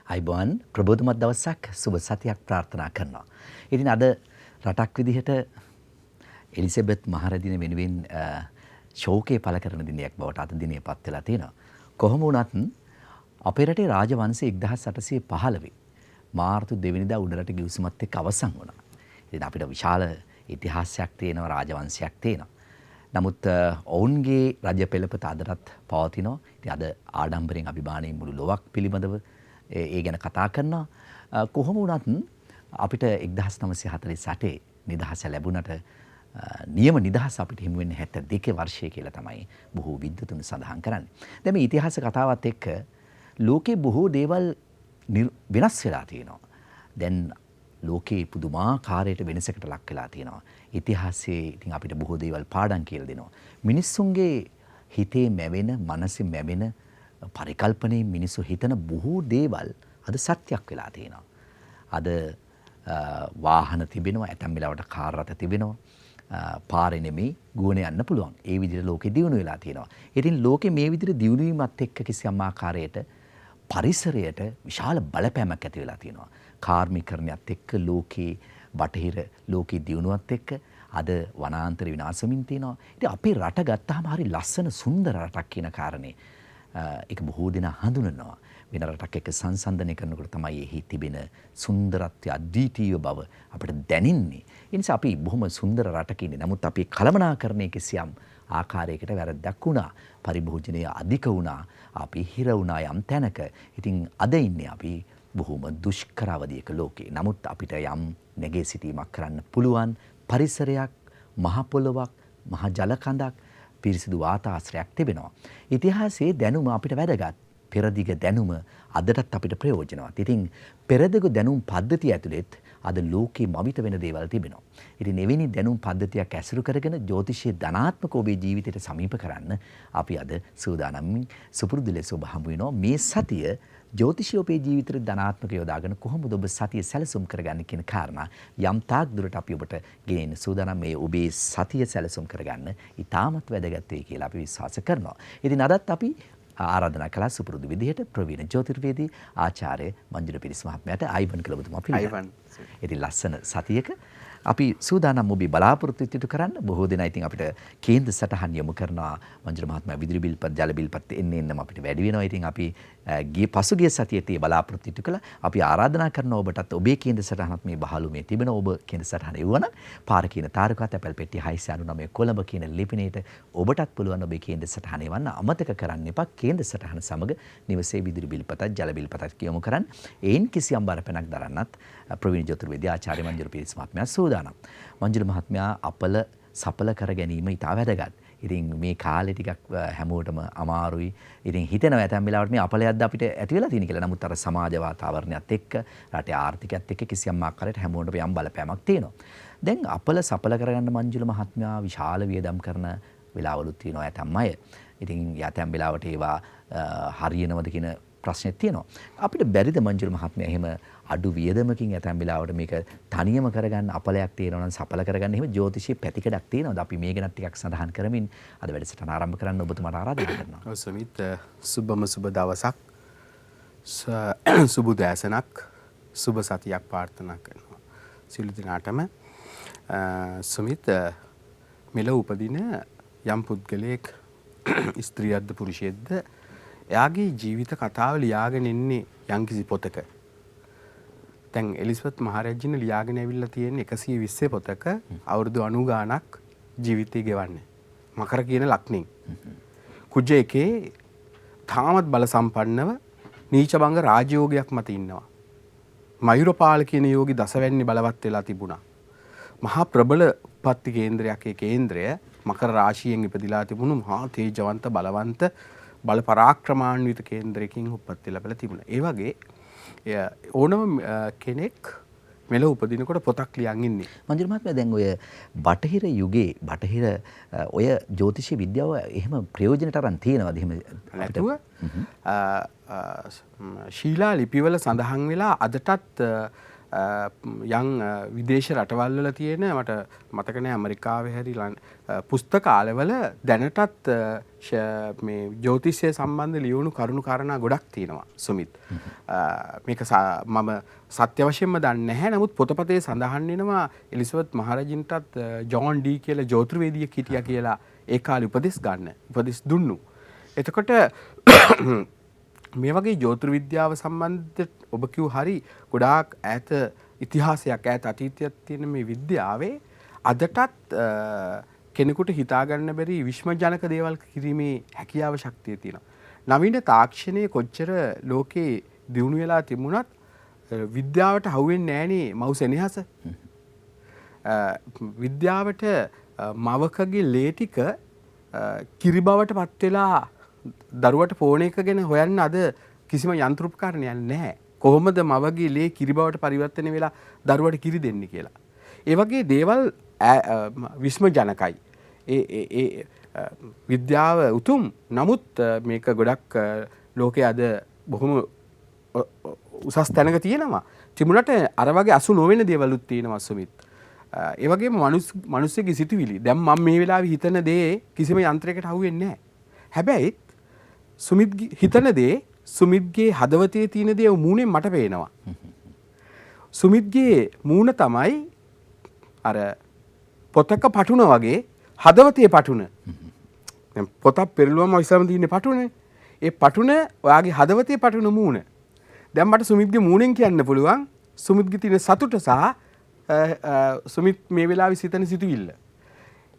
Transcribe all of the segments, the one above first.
අයිබෝන් ප්‍රබෝධමත් දවසක් සුබ සතියක් ප්‍රාර්ථනා කරනවා. ඉතින් අද රටක් විදිහට එලිසබෙත් මහරදින වෙනුවෙන් ශෝකය පළ කරන දිනයක් බවට අද දිනේ පත් වෙලා තියෙනවා. කොහොම වුණත් අපේ රටේ රාජවංශය 1815 මාර්තු 2 වෙනිදා උඩරට ගිවිසුමත් එක්ක අවසන් වුණා. ඉතින් අපිට විශාල ඉතිහාසයක් තියෙනවා, රාජවංශයක් තියෙනවා. නමුත් ඔවුන්ගේ රජ පෙළපත අදටත් පවතිනවා. ඉතින් අද ආඩම්බරෙන් අභිමානයෙන් මුළු ලොවක් පිළිබඳව ඒ ගැන කතා කරනවා. කොහොම වුණත් අපිට 1948 නිදහස ලැබුණට නියම නිදහස අපිට හිමි වෙන්නේ 72 වර්ෂයේ කියලා තමයි බොහෝ විද්වතුන් සඳහන් කරන්නේ. දැන් මේ ඉතිහාස කතාවත් එක්ක ලෝකේ බොහෝ දේවල් වෙනස් වෙලා තියෙනවා. දැන් ලෝකේ පුදුමාකාරයට වෙනසකට ලක් වෙලා තියෙනවා. ඉතිහාසයේ ඉතින් අපිට බොහෝ දේවල් පාඩම් කියලා දෙනවා. මිනිස්සුන්ගේ හිතේ මැවෙන, මනසේ මැවෙන පරිකල්පනයේ මිනිස්සු හිතන බොහෝ දේවල් අද සත්‍යක් වෙලා තියෙනවා. අද වාහන තිබෙනවා, ඇතැම් වෙලාවට කාර් රථ තිබෙනවා. පාරේ නෙමෙයි ගුවනේ යන්න පුළුවන්. ඒ විදිහට ලෝකෙ දියුණු වෙලා තියෙනවා. ඉතින් ලෝකෙ මේ විදිහට දියුණු වීමත් එක්ක කිසියම් ආකාරයකට පරිසරයට විශාල බලපෑමක් ඇති වෙලා තියෙනවා. කාර්මිකරණයත් එක්ක ලෝකේ බටහිර ලෝකේ දියුණුවත් එක්ක අද වනාන්තර විනාශ වෙමින් තියෙනවා. ඉතින් අපේ රට ගත්තාම හරි ලස්සන සුන්දර රටක් කියන කාරණේ ඒක බොහෝ දෙනා හඳුනනවා. වෙන රටක් එක්ක සංසන්දනය කරනකොට තමයි එහි තිබෙන සුන්දරත්වය, අද්විතීය බව අපිට දැනෙන්නේ. ඒ නිසා අපි බොහොම සුන්දර රටක ඉන්නේ. නමුත් අපි කළමනාකරණයේ කිසියම් ආකාරයකට වැරද්දක් වුණා. පරිභෝජනය අධික වුණා. අපි හිර වුණා යම් තැනක. ඉතින් අද ඉන්නේ අපි බොහොම දුෂ්කර අවධියක ලෝකේ. නමුත් අපිට යම් නැගී සිටීමක් කරන්න පුළුවන් පරිසරයක්, මහ පොළොවක්, මහ ජල කඳක්, පිරිසිදු වාතාශ්‍රයක් තිබෙනවා. ඉතිහාසයේ දැනුම අපිට වැදගත්. පෙරදිග දැනුම අදටත් අපිට ප්‍රයෝජනවත්. ඉතින් පෙරදිග දැනුම් පද්ධතිය ඇතුළෙත් අද ලෝකේ මවිත වෙන දේවල් තිබෙනවා. ඉතින් එවැනි දැනුම් පද්ධතියක් ඇසුරු කරගෙන ජ්‍යොතිෂයේ ධනාත්මක ඔබේ ජීවිතයට සමීප කරන්න අපි අද සූදානම් සුපුරුදු ලෙස ඔබ හමු වෙනවා. මේ සතිය ජ්‍යොතිෂය ඔබේ ජීවිතයට ධනාත්මක යොදාගෙන කොහොමද ඔබ සතිය සැලසුම් කරගන්නේ කියන කාරණා යම් තාක් දුරට අපි ඔබට ගෙනෙන්න සූදානම්. මේ ඔබේ සතිය සැලසුම් කරගන්න ඉතාමත් වැදගත් වෙයි කියලා අපි විශ්වාස කරනවා. ඉතින් අදත් අපි ආරාධනා කළා සුපුරුදු විදිහට ප්‍රවීණ ජ්‍යොතිර්වේදී ආචාර්ය මංජුල පිරිස් මහත්මයාට ආයිබන් කියලා ඔබතුමා පිළිගන්නවා. ඉතින් ලස්සන සතියක අපි සූදානම් ඔබේ බලාපොරොත්තු ඉටු කරන්න. බොහෝ දෙනා ඉතින් අපිට කේන්ද්‍ර සටහන් යොමු කරනවා. මංජුල මහත්මයා විදුලි බිල්පත්, ජල බිල්පත් එන්නෙම අපිට වැඩි වෙනවා. ඉතින් අපි පසුගිය සතියේදී බලාපොරොත්තු ඉටු කළා. අපි ආරාධනා කරනවා ඔබටත් ඔබේ කේන්ද්‍ර සටහනත් මේ බහලුමේ තිබෙන ඔබ කේන්ද්‍ර සටහන එවුවනම් පාර කියන තාරකා තැපැල් පෙට්ටිය 699 කොළඹ කියන ලිපිණයට ඔබටත් පුළුවන් ඔබේ කේන්ද්‍ර සටහන එවන්න. අමතක කරන්න එපා. කේන්ද්‍ර සටහන සමග නිවසේ විදුලි බිල්පතත්, ජල බිල්පතත් යොමු කරන්න. ඒන් කිසියම් බරපැනක් දරන්නත් ප්‍රවීණ ජ්‍යොතිර්වේදී ආචාර්ය මංජුල පිරිස් මහත්මයා සූදානම්. මංජුල මහත්මයා අපල සඵල කර ගැනීම ඉතා වැදගත්. ඉතින් මේ කාලේ ටිකක් හැමෝටම අමාරුයි. ඉතින් හිතෙනවා ඇතැම් වෙලාවට මේ අපලයක්ද අපිට ඇති වෙලා තියෙන කියලා. නමුත් අර සමාජ වාතාවරණයත් එක්ක, රටේ ආර්ථිකයත් එක්ක කිසියම් ආකාරයකට හැමෝටම යම් බලපෑමක් තියෙනවා. දැන් අපල සඵල කරගන්න මංජුල මහත්මයා විශාල වියදම් කරන වෙලාවලුත් තියෙනවා ඇතැම් අය. ඉතින් යතැම් වෙලාවට ඒවා හරියනවද කියන ප්‍රශ්නෙත් තියෙනවා. අපිට බැරිද මංජුල මහත්මයා එහෙම අඩු වියදමකින් ඇතැම් වෙලාවට මේක තනියම කරගන්න අපලයක් තියෙනවා නම් සඵල කරගන්න එහෙම ජ්‍යොතිෂයේ පැතිකඩක් තියෙනවද? අපි මේ ගැන ටිකක් සඳහන් කරමින් අද වැඩසටහන ආරම්භ කරන්න ඔබතුමාට ආරාධනා කරනවා. ඔව් සමිත්, සුබම සුබ දවසක්, සුබ දැසනක්, සුබ සතියක් ප්‍රාර්ථනා කරනවා සියලු දෙනාටම. සමිත්, මෙලොව උපදින යම් පුද්ගලයෙක් ස්ත්‍රියක්ද පුරුෂයෙක්ද එයාගේ ජීවිත කතාව ලියාගෙන ඉන්නේ යම්කිසි පොතක. දැන් එලිසබෙත් මහරජින ලියාගෙන ඇවිල්ලා තියෙන 120 පොතක අවුරුදු 90 ගාණක් ජීවිතය ගෙවන්නේ. මකර කියන ලක්ෂණින්. කුජ එකේ තාමත් බල සම්පන්නව නීචබංග රාජයෝගයක් මත ඉන්නවා. මයුරපාල කියන යෝගි දසවැන්නි බලවත් වෙලා තිබුණා. මහා ප්‍රබල උප්පත්ති කේන්ද්‍රයක්. ඒ කේන්ද්‍රය මකර රාශියෙන් ඉපදිලා තිබුණු මහා තේජවන්ත බලවන්ත බල පරාක්‍රමාන්විත කේන්ද්‍රයකින් උප්පත්ති ලැබලා තිබුණා. ඒ වගේ ඕනම කෙනෙක් මෙලොව උපදිනකොට පොතක් ලියන් ඉන්නේ. මංජුල මහත්මයා දැන් ඔය බටහිර යුගයේ බටහිර ඔය ජ්‍යොතිෂ විද්‍යාව එහෙම ප්‍රයෝජනට අරන් තියෙනවද? එහෙම නැතුව ශීලා ලිපිවල සඳහන් වෙලා අදටත් යම් විදේශ රටවල් වල තියෙන මට මතක නැහැ ඇමරිකාවේ හැරි පුස්තකාලවල දැනටත් මේ ජ්‍යොතිෂය සම්බන්ධ ලියවුණු කරුණු කාරණා ගොඩක් තියෙනවා සුමිත්. මේක මම සත්‍ය වශයෙන්ම දන්නේ නැහැ. නමුත් පොතපතේ සඳහන් වෙනවා එලිසබෙත් මහරජින්ටත් ජෝන් ඩී කියලා ජ්‍යොතිර්වේදියෙක් හිටියා කියලා ඒ කාලේ උපදෙස් දුන්නු. එතකොට මේ වගේ ජ්‍යොතිර්විද්‍යාව සම්බන්ධ ඔබ කිව් හරි ගොඩාක් ඈත ඉතිහාසයක් ඈත අතීතයක් තියෙන මේ විද්‍යාවේ අදටත් කෙනෙකුට හිතා ගන්න බැරි විශ්මජනක දේවල් කිරීමේ හැකියාව ශක්තිය තියෙනවා. නවීන තාක්ෂණයේ කොච්චර ලෝකේ දියුණු වෙලා තිබුණත් විද්‍යාවට හවුවෙන්නේ නැහනේ මව් සෙනෙහස. විද්‍යාවට මවකගේ ලේ ටික කිරි බවට පත් වෙලා දරුවට ෆෝන් එක ගැන හොයන්න අද කිසිම යන්ත්‍ර උපකරණයක් නැහැ. කොහොමද මවගේ ලේ කිරි බවට පරිවර්තනය වෙලා දරුවට කිරි දෙන්නේ කියලා. ඒ වගේ දේවල් විශ්මජනකයි. ඒ විද්‍යාව උතුම්. නමුත් මේක ගොඩක් ලෝකයේ අද බොහොම උසස් තැනක තියෙනවා. තිබුණට අර වගේ අසු නොවන දේවලුත් තියෙනවා සුමිත්. ඒ වගේම මිනිස්සුගේ සිතුවිලි. දැන් මම මේ වෙලාවේ හිතන දේ කිසිම යන්ත්‍රයකට අහු වෙන්නේ නැහැ. හැබැයි සුමිත් හිතන දේ සුමිත්ගේ හදවතේ තියෙන දේ මූණෙන් මට පේනවා. සුමිත්ගේ මූණ තමයි අර පොතක පටුන වගේ හදවතේ පටුන. දැන් පොතක් පෙරළුවම ඉස්සරම තියෙන පටුනේ. ඒ පටුන ඔයාගේ හදවතේ පටුන මූණ. දැන් මට සුමිත්ගේ මූණෙන් කියන්න පුළුවන් සුමිත්ගේ තියෙන සතුට සහ සුමිත් මේ වෙලාවේ සිතන සිතුවිල්ල.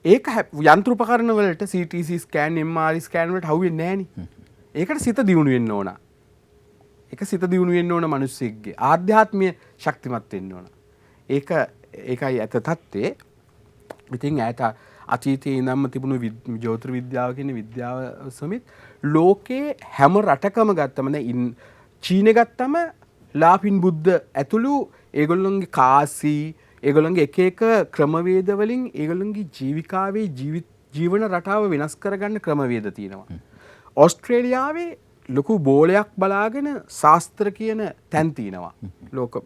ඒක යන්ත්‍ර උපකරණ වලට CT ස්කෑන් MRI ස්කෑන් වලට හවු වෙන්නේ නැහනේ. ඒකට සිත දියුණු වෙන්න ඕන. ඒක සිත දියුණු වෙන්න ඕන මිනිස්සෙක්ගේ. ආධ්‍යාත්මීය ශක්තිමත් වෙන්න ඕන. ඒකයි ඇත තත්ත්වේ. ඉතින් ඈත අතීතයේ ඉඳන්ම තිබුණු ජ්‍යොතිර්විද්‍යාව කියන විද්‍යාව සමිත් ලෝකේ හැම රටකම ගත්තම දැන් චීනෙ ගත්තම ලාපින් බුද්ධ ඇතුළු ඒගොල්ලොන්ගේ කාසී ඒගොල්ලන්ගේ එක එක ක්‍රමවේද වලින් ඒගොල්ලන්ගේ ජීවිකාවේ ජීවන රටාව වෙනස් කරගන්න ක්‍රමවේද තියෙනවා. ඕස්ට්‍රේලියාවේ ලොකු බෝලයක් බලාගෙන ශාස්ත්‍ර කියන තැන් තියෙනවා. ලෝක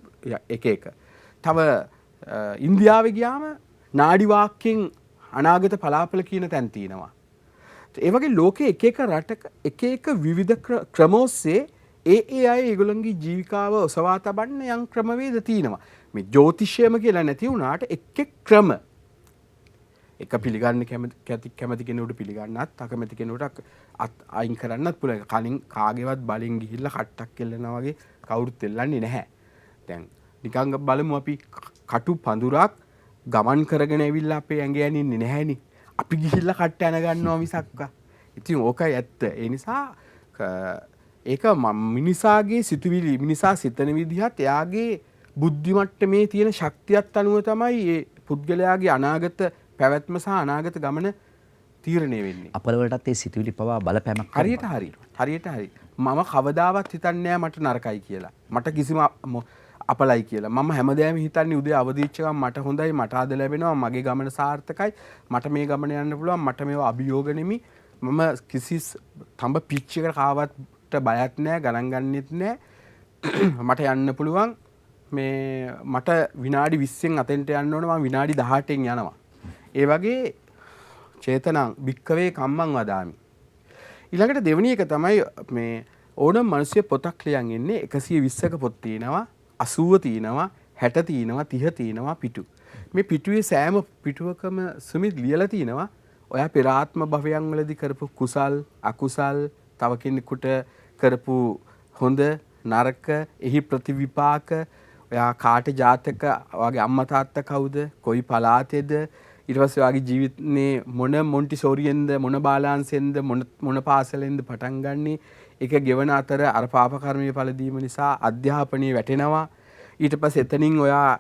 එක එක. තව ඉන්දියාවේ ගියාම නාඩි වාක්‍යයෙන් අනාගත පලාපල කියන තැන් තියෙනවා. ඒ වගේ ලෝකයේ එක එක රටක එක එක විවිධ ක්‍රම ඔස්සේ ඒ අය ඒගොල්ලන්ගේ ජීවිකාව ඔසවා තබන්න යම් ක්‍රමවේද තියෙනවා. මේ ජ්‍යොතිෂයම කියලා නැති වුණාට එක් ක්‍රම එක පිළිගන්න කැමති කෙනෙකුට පිළිගන්නත් අකමැති කෙනෙකුට අයින් කරන්නත් පුළුවන්. කලින් කාගේවත් බලෙන් ගිහිල්ලා කට්ටක් කෙල්ලනවා වගේ කවුරුත් එල්ලන්නේ නැහැ. දැන් නිකන් බලමු අපි කටු පඳුරක් ගමන් කරගෙන ඇවිල්ලා අපේ ඇඟ යන්නේ නැහැනේ. අපි ගිහිල්ලා කට්ට යන ගන්නවා මිසක්ක. ඉතින් ඕකයි ඇත්ත. ඒ නිසා ඒක මිනිසාගේ සිතුවිලි මිනිසා සිතන විදිහත් එයාගේ බුද්ධි මට්ටමේ තියෙන ශක්තියත් අනුව තමයි මේ පුද්ගලයාගේ අනාගත පැවැත්ම සහ අනාගත ගමන තීරණය වෙන්නේ. අපල වලටත් ඒ සිතුවිලි පවා බලපෑමක් හරියට හරි. මම කවදාවත් හිතන්නේ නැහැ මට නරකයි කියලා. මට කිසිම අපලයි කියලා. මම හැමදාම හිතන්නේ උදේ අවදිච්ච ගමන් මට හොඳයි, මට ආද ලැබෙනවා, මගේ ගමන සාර්ථකයි, මට මේ ගමන යන්න පුළුවන්, මට මේවා අභියෝග නෙමි. මම කිසි තඹ පිච් එකට කාවත් බයත් නැහැ, ගණන් ගන්නෙත් නැහැ. මට යන්න පුළුවන්. මේ මට විනාඩි 20න් අතෙන්ට යන්න ඕන, මම විනාඩි 18න් යනවා. ඒ වගේ චේතනං භික්කවේ කම්මං වදාමි. ඊළඟට දෙවෙනි එක තමයි මේ ඕනම මිනිස්සු පොතක් ලියන් ඉන්නේ 120ක පොත් තියෙනවා, 80 තියෙනවා, 60 තියෙනවා, 30 තියෙනවා පිටු. මේ පිටුවේ සෑම පිටුවකම සුමිත් ලියලා තියෙනවා ඔයා පෙර ආත්ම භවයන් වලදී කරපු කුසල් අකුසල් තව කෙනෙකුට කරපු හොඳ නරක එහි ප්‍රතිවිපාක ඔයා කාට ජාතක ඔයාගේ අම්මා තාත්තා කවුද කොයි පළාතේද ඊට පස්සේ ඔයාගේ ජීවිතේ මොන මොන්ටිසෝරියෙන්ද මොන බාලාංශයෙන්ද මොන පාසලෙන්ද පටන් ගන්නෙ ඒක ගෙවන අතර අර පාප කර්මයේ ඵල දීම නිසා අධ්‍යාපනයේ වැටෙනවා ඊට පස්සේ එතනින් ඔයා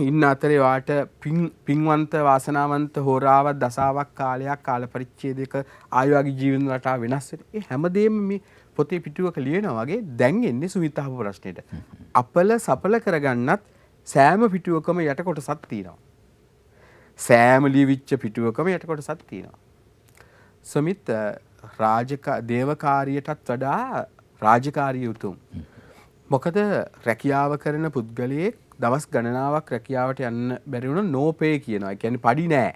ඉන්න අතරේ ඔයාට පින්වන්ත වාසනාවන්ත හෝරාවක් දසාවක් කාලයක් කාල පරිච්ඡේදයක ආයුගේ ජීවන රටාව වෙනස් වෙන ඒ හැමදේම මේ පොතේ පිටුවක ලියනවා වගේ දැන් එන්නේ සුමිත් අහපු ප්‍රශ්නෙට අපල සපල කරගන්නත් සෑම පිටුවකම යට කොටසක් තියෙනවා සෑම ලියවිච්ච පිටුවකම යට කොටසක් තියෙනවා සුමිත් දේවකාරියටත් වඩා රාජකාරිය උතුම් මොකද රැකියාව කරන පුද්ගලයෙක් දවස් ගණනාවක් රැකියාවට යන්න බැරි වුණොත් no pay කියනවා. ඒ කියන්නේ පඩි නෑ.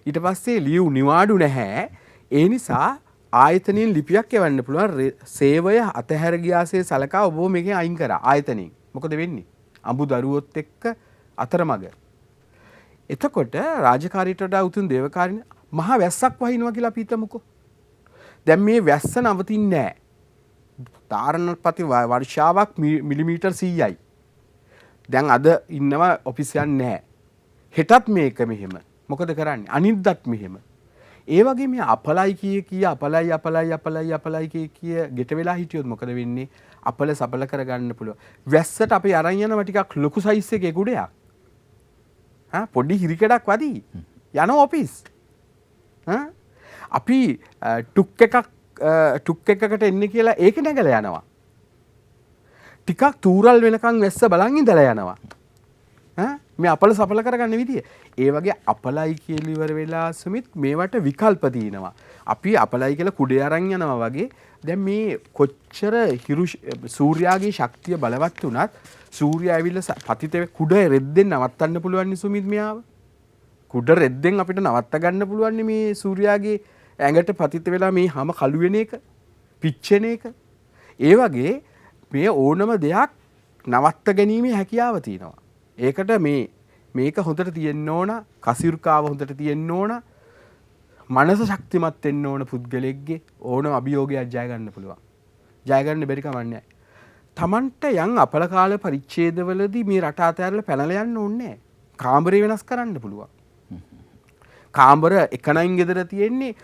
ඊට පස්සේ ලියු නිවාඩු නැහැ. ඒ නිසා ආයතනයෙන් ලිපියක් එවන්න පුළුවන් සේවය අතහැර ගියාසේ සලකා ඔබ මේකෙන් අයින් කරා ආයතනයෙන්. මොකද වෙන්නේ? අඹු දරුවොත් එක්ක අතරමඟ. එතකොට රාජකාරීට වඩා උතුම් දේවකාරින මහා වැස්සක් වහිනවා කියලා අපි හිතමුකෝ. දැන් මේ වැස්ස නවතින්නේ නැහැ. තාරණපති වර්ෂාවක් මිලිමීටර් 100යි. දැන් අද ඉන්නවා ඔෆිස් යන්නේ නැහැ. හෙටත් මේක මෙහෙම. මොකද කරන්නේ? අනිද්දාත් මෙහෙම. ඒ වගේ මේ අපලයි කිය අපලයි කිය ගෙට වෙලා හිටියොත් මොකද වෙන්නේ? අපල සපල කරගන්න පුළුවන්. වැස්සට අපි අරන් යනවා ටිකක් ලොකු සයිස් එකේ ගුඩයක්. පොඩි හිරිකඩක් වදී යන ඔෆිස්. අපි ටුක් එකකට එන්නේ කියලා ඒක නැගලා යනවා. ටිකක් තූරල් වෙනකන් වැස්ස බලන් ඉඳලා යනවා. මේ අපල සපල කරගන්න විදිය. ඒ වගේ අපලයි කියලා ඉවර වෙලා සුමිත් මේවට විකල්ප තියෙනවා. අපි අපලයි කියලා කුඩේ අරන් යනවා වගේ දැන් මේ කොච්චර සූර්යාගේ ශක්තිය බලවත් වුණත් සූර්යයා ඇවිල්ලා පතිත කුඩ රෙද්දෙන් නවත්තන්න පුළුවන් නේ සුමිත් මෙයාව. කුඩ රෙද්දෙන් අපිට නවත්ත ගන්න පුළුවන් මේ සූර්යාගේ ඇඟට පතිත වෙලා මේ හැම කළු වෙන එක, පිච්චෙන එක. ඒ වගේ මේ ඕනම දෙයක් නවත්ත ගැනීමේ හැකියාව තියෙනවා. ඒකට මේක හොඳට තියෙන්න ඕන, කසිරුකාව හොඳට තියෙන්න ඕන, මනස ශක්තිමත් වෙන්න ඕන පුද්ගලෙක්ගේ ඕනම අභියෝගයක් ජය ගන්න පුළුවන්. ජය ගන්න බැරි කමක් නැහැ. Tamanට යම් අපල කාල පරිච්ඡේදවලදී මේ රට අතහැරලා පැනලා යන්න ඕනේ නැහැ. කාමරේ වෙනස් කරන්න පුළුවන්. කාමර එකනයින් ගෙදර තියෙන්නේ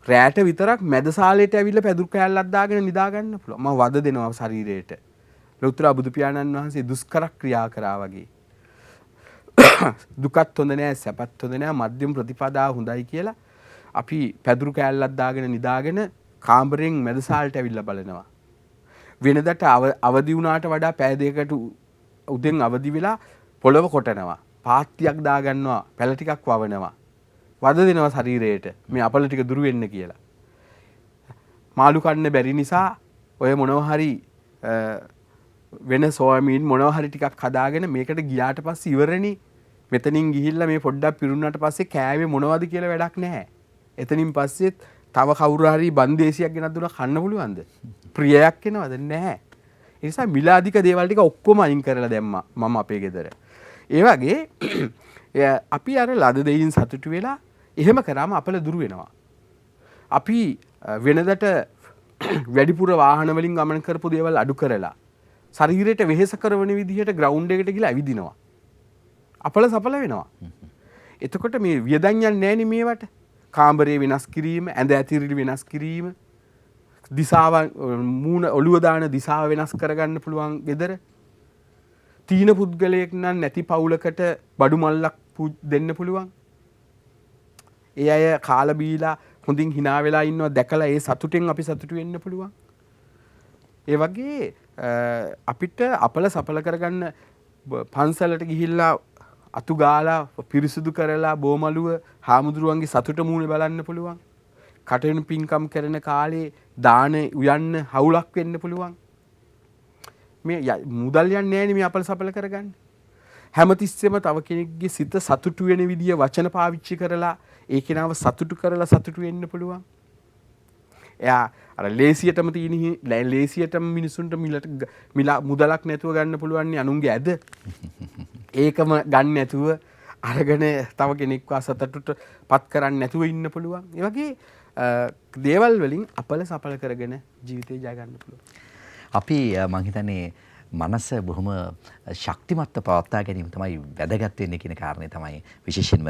රැට විතරක් මැද සාලේට ඇවිල්ලා පැදුරු කෑල්ලක් දාගෙන නිදා ගන්න පුළුවන්. මම වද දෙනවා ශරීරයට. ලෞතර බුදු පියාණන් වහන්සේ දුෂ්කර ක්‍රියා කරා වගේ. දුකත් හොඳ නෑ, සැපත් හොඳ නෑ, මධ්‍යම ප්‍රතිපදාව හොඳයි කියලා අපි පැදුරු කෑල්ලක් දාගෙන නිදාගෙන කාමරෙන් මැද සාලට ඇවිල්ලා බලනවා. වෙනදට අවදි වුණාට වඩා පැය දෙකකට උදෙන් අවදි වෙලා පොළව කොටනවා. පාත්තියක් දාගන්නවා, පැල ටිකක් වවනවා. වද දෙනවා ශරීරයට මේ අපල ටික දුරු වෙන්න කියලා. මාළු කන්න බැරි නිසා ඔය මොනවා හරි වෙන සෝයාබීන් මොනවා හරි ටිකක් හදාගෙන මේකට ගියාට පස්සේ ඉවරනේ. මෙතනින් ගිහිල්ලා මේ පොඩ්ඩක් පිරුණාට පස්සේ කෑවේ මොනවද කියලා වැඩක් නැහැ. එතනින් පස්සේ තව කවුරු හරි බන්දේසියක් ගෙනත් දුන්නා කන්න පුළුවන්ද? ප්‍රියයක් එනවද? නැහැ. ඒ නිසා මිලාදික දේවල් ටික ඔක්කොම අයින් කරලා දැම්මා මම අපේ ගෙදර. ඒ වගේ අපි අර ලද දෙයින් සතුටු වෙලා එහෙම කරාම අපල දුරු වෙනවා. අපි වෙනදට වැඩිපුර වාහන වලින් ගමන් කරපු දේවල් අඩු කරලා ශරීරයට වෙහෙස කරන විදිහට ග්‍රවුන්ඩ් එකට ගිහලා ඇවිදිනවා. අපල සපල වෙනවා. එතකොට මේ වියදම් යන්නේ නැහැ නේ මේවට. කාමරේ වෙනස් කිරීම, ඇඳ ඇතිරිලි වෙනස් කිරීම, දිශාව මූණ ඔළුව දාන දිශාව වෙනස් කරගන්න පුළුවන් ගෙදර. තීන පුද්ගලයෙක් නම් නැති පවුලකට බඩු මල්ලක් දෙන්න පුළුවන්. ඒ අය කාලා බීලා හොඳින් hina වෙලා ඉන්නවා දැකලා ඒ සතුටෙන් අපි සතුටු වෙන්න පුළුවන්. ඒ වගේ අපිට අපල සපල කරගන්න පන්සලට ගිහිල්ලා අතු ගාලා පිරිසුදු කරලා බෝමලුව හාමුදුරුවන්ගේ සතුට මූණේ බලන්න පුළුවන්. කටෙන් පින්කම් කරන කාලේ දාන උයන්න හවුලක් වෙන්න පුළුවන්. මේ මුදල් යන්නේ නැහැ මේ අපල සපල කරගන්න. හැමතිස්සෙම තව කෙනෙක්ගේ සිත සතුටු වෙන විදිය වචන පාවිච්චි කරලා ඒ කෙනාව සතුටු කරලා සතුටු වෙන්න පුළුවන්. එයා අර ලේසියටම තියෙන ලේසියටම මිනිසුන්ට මුදලක් නැතුව ගන්න පුළුවන් නේ අනුන්ගේ ඇද. ඒකම ගන්න නැතුව අරගෙන තව කෙනෙක්ව අසතුටට පත් කරන්න නැතුව ඉන්න පුළුවන්. ඒ වගේ දේවල් වලින් අපල සපල කරගෙන ජීවිතේ ජය ගන්න පුළුවන්. අපි මං හිතන්නේ මනස බොහොම ශක්තිමත්ව පවත්වා ගැනීම තමයි වැදගත් වෙන්නේ කියන කාරණේ තමයි විශේෂයෙන්ම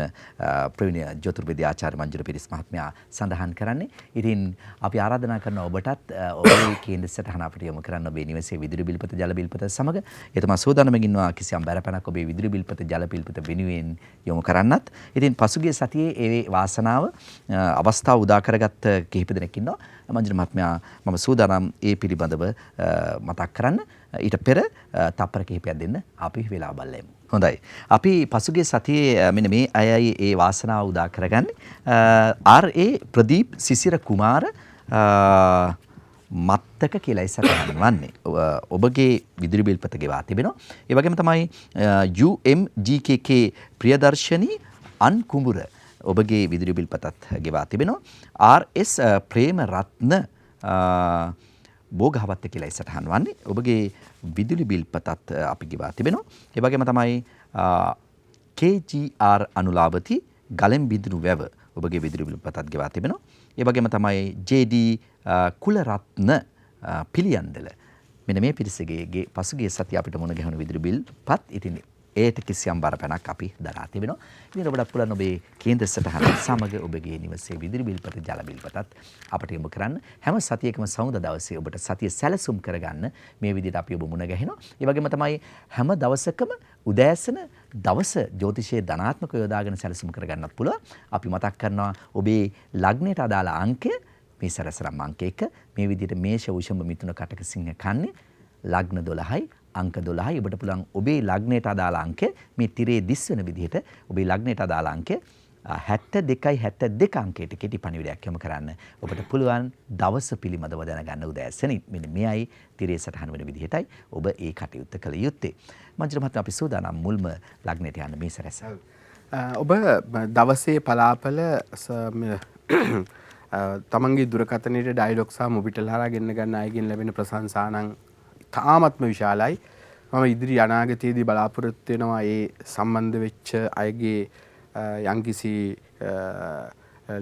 ප්‍රවීණ ජ්‍යොතිර්වේදී ආචාර්ය මංජුල පිරිස් මහත්මයා සඳහන් කරන්නේ. ඉතින් අපි ආරාධනා කරන ඔබටත් ඔබේ කේන්ද්‍ර සටහන අපිට යොමු කරන්න ඔබේ නිවසේ විදුලි බිල්පත ජල බිල්පත සමග එතම සූදානම්ව ඉන්නවා කිසියම් බැරපණක් ඔබේ විදුලි බිල්පත ජල බිල්පත වෙනුවෙන් යොමු කරන්නත්. ඉතින් පසුගිය සතියේ ඒ වාසනාව අවස්ථාව උදා කරගත් කිහිප දෙනෙක් ඉන්නවා. මංජුල මහත්මයා මම සූදානම් ඒ පිළිබඳව මතක් කරන්න. ඊට පෙර තප්පර කිහිපයක් දෙන්න අපි වෙලා බලමු. හොඳයි. අපි පසුගිය සතියේ මෙන්න මේ අයයි ඒ වාසනාව උදා කරගන්නේ. ආර්.ඒ. ප්‍රදීප් සිසිර කුමාර මත්තක කියලායි සටහන් වන්නේ. ඔබගේ විදුලි බිල් පත ගෙවා තිබෙනවා. ඒ වගේම තමයි UMGKK ප්‍රියදර්ශනී අන් කුඹුර ඔබගේ විදුලි බිල් පතත් ගෙවා තිබෙනවා. RS ප්‍රේමරත්න බෝගහවත්ත කියලායි සටහන් වන්නේ. ඔබගේ විදුලි බිල් පතත් අපි ගෙවා තිබෙනවා. ඒ වගේම තමයි KGR අනුලාවති ගලෙන් බිඳුණු වැව ඔබගේ විදුලි බිල් පතත් ගෙවා තිබෙනවා. ඒ වගේම තමයි JD කුලරත්න පිළියන්දල මෙන්න මේ පිරිසගේ පසුගිය සතිය අපිට මුණ ගැහුණු විදුලි බිල් පත් ඉතින් ඒට කිසියම් බරපැනක් අපි දරා තිබෙනවා. ඉතින් ඔබට පුළුවන් ඔබේ කේන්ද්‍ර සටහන සමග ඔබගේ නිවසේ විදුලි බිල් පත ජල බිල් පතත් අපට යොමු කරන්න. හැම සතියකම සමුදා දවසේ ඔබට සතිය සැලසුම් කරගන්න මේ විදිහට අපි ඔබ මුණ ගැහෙනවා. ඒ වගේම තමයි හැම දවසකම උදෑසන දවස ජ්‍යොතිෂයේ ධනාත්මක යොදාගෙන සැලසුම් කරගන්නත් පුළුවන්. අපි මතක් කරනවා ඔබේ ලග්නයට අදාළ අංකය මේ සරසරම් අංක 1 මේ විදිහට මේෂ වෘෂභ මිථුන කටක සිංහ කන්නේ ලග්න 12යි අංක 12යි ඔබට පුළුවන් ඔබේ ලග්නයට අදාළ අංකය මේ තිරේ දිස් වෙන විදිහට ඔබේ ලග්නයට අදාළ අංකය 72යි 72 අංකයට කෙටි පණිවිඩයක් යොමු කරන්න ඔබට පුළුවන් දවස පිළිබඳව දැනගන්න උදෑසනින් මෙන්න මෙයයි තිරේ සටහන් වෙන විදිහටයි ඔබ ඒ කටයුත්ත කළ යුත්තේ. මංජුල මහත්මයා අපි සූදානම් මුල්ම ලග්නයට යන්න මේ සැරස. ඔබ දවසේ පලාපල තමන්ගේ දුරකථනයේ ඩයලොග් සහ මොබිටල් හරහා ගෙන්න ගන්න අයගෙන් ලැබෙන ප්‍රශංසා නම් තාමත්ම විශාලයි. මම ඉදිරි අනාගතයේදී බලාපොරොත්තු වෙනවා ඒ සම්බන්ධ වෙච්ච අයගේ යම්කිසි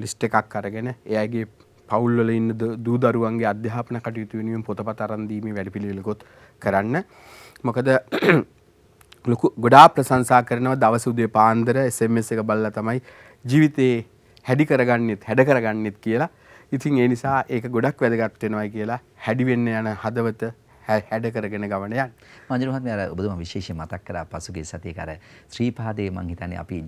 ලිස්ට් එකක් අරගෙන ඒ අයගේ පවුල් වල ඉන්න දූ දරුවන්ගේ අධ්‍යාපන කටයුතු වෙනුවෙන් පොතපත අරන් දීමේ වැඩපිළිවෙලකුත් කරන්න. මොකද ගොඩාක් ප්‍රශංසා කරනවා දවස් උදේ පාන්දර SMS එක බලලා තමයි ජීවිතේ හැඩ කරගන්නෙත් කියලා. ඉතින් ඒ නිසා ඒක ගොඩක් වැදගත් වෙනවායි කියලා හැඩි වෙන්න යන හදවත හැඩ කරගෙන ගමන යන්න. මංජුල මහත්මයා ඔබතුමා විශේෂයෙන් මතක් කරා පසුගිය සතියේ අර ශ්‍රීපාදයේ මං හිතන්නේ අපි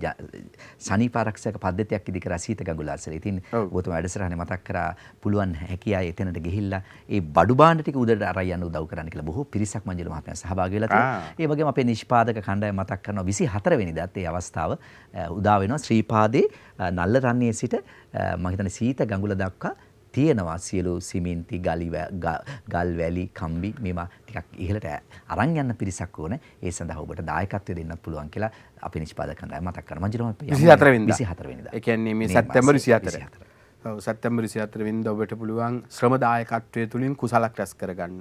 සනීපාරක්ෂක පද්ධතියක් ඉදි කරා සීත ගඟුලාසල. ඉතින් ඔබතුමා වැඩසටහනේ මතක් කරා පුළුවන් හැකියාව එතනට ගිහිල්ලා ඒ බඩු භාණ්ඩ ටික උදේට අරන් යන්න උදව් කරන්න කියලා බොහෝ පිරිසක් මංජුල මහත්මයා සහභාගී වෙලා තියෙනවා. ඒ වගේම අපේ නිෂ්පාදක කණ්ඩායම මතක් කරනවා 24 වෙනිදාත් ඒ අවස්ථාව උදා වෙනවා ශ්‍රීපාදේ නල්ලරන්නේ සිට මං හිතන්නේ සීත ගඟුල දක්වා තියෙනවා සියලු සිමෙන්ති ගල් වැලි කම්බි මේවා ටිකක් ඉහළට අරන් යන්න පිරිසක් ඕන. ඒ සඳහා ඔබට දායකත්වය දෙන්නත් පුළුවන් කියලා අපේ නිෂ්පාදක කණ්ඩායම මතක් කරනවා. මංජුල මහත්මයා 24 වෙනිදා. ඒ කියන්නේ මේ සැප්තැම්බර් 24. ඔව් සැප්තැම්බර් 24 වෙනිදා ඔබට පුළුවන් ශ්‍රම දායකත්වයේ තුලින් කුසලක් රැස් කරගන්න.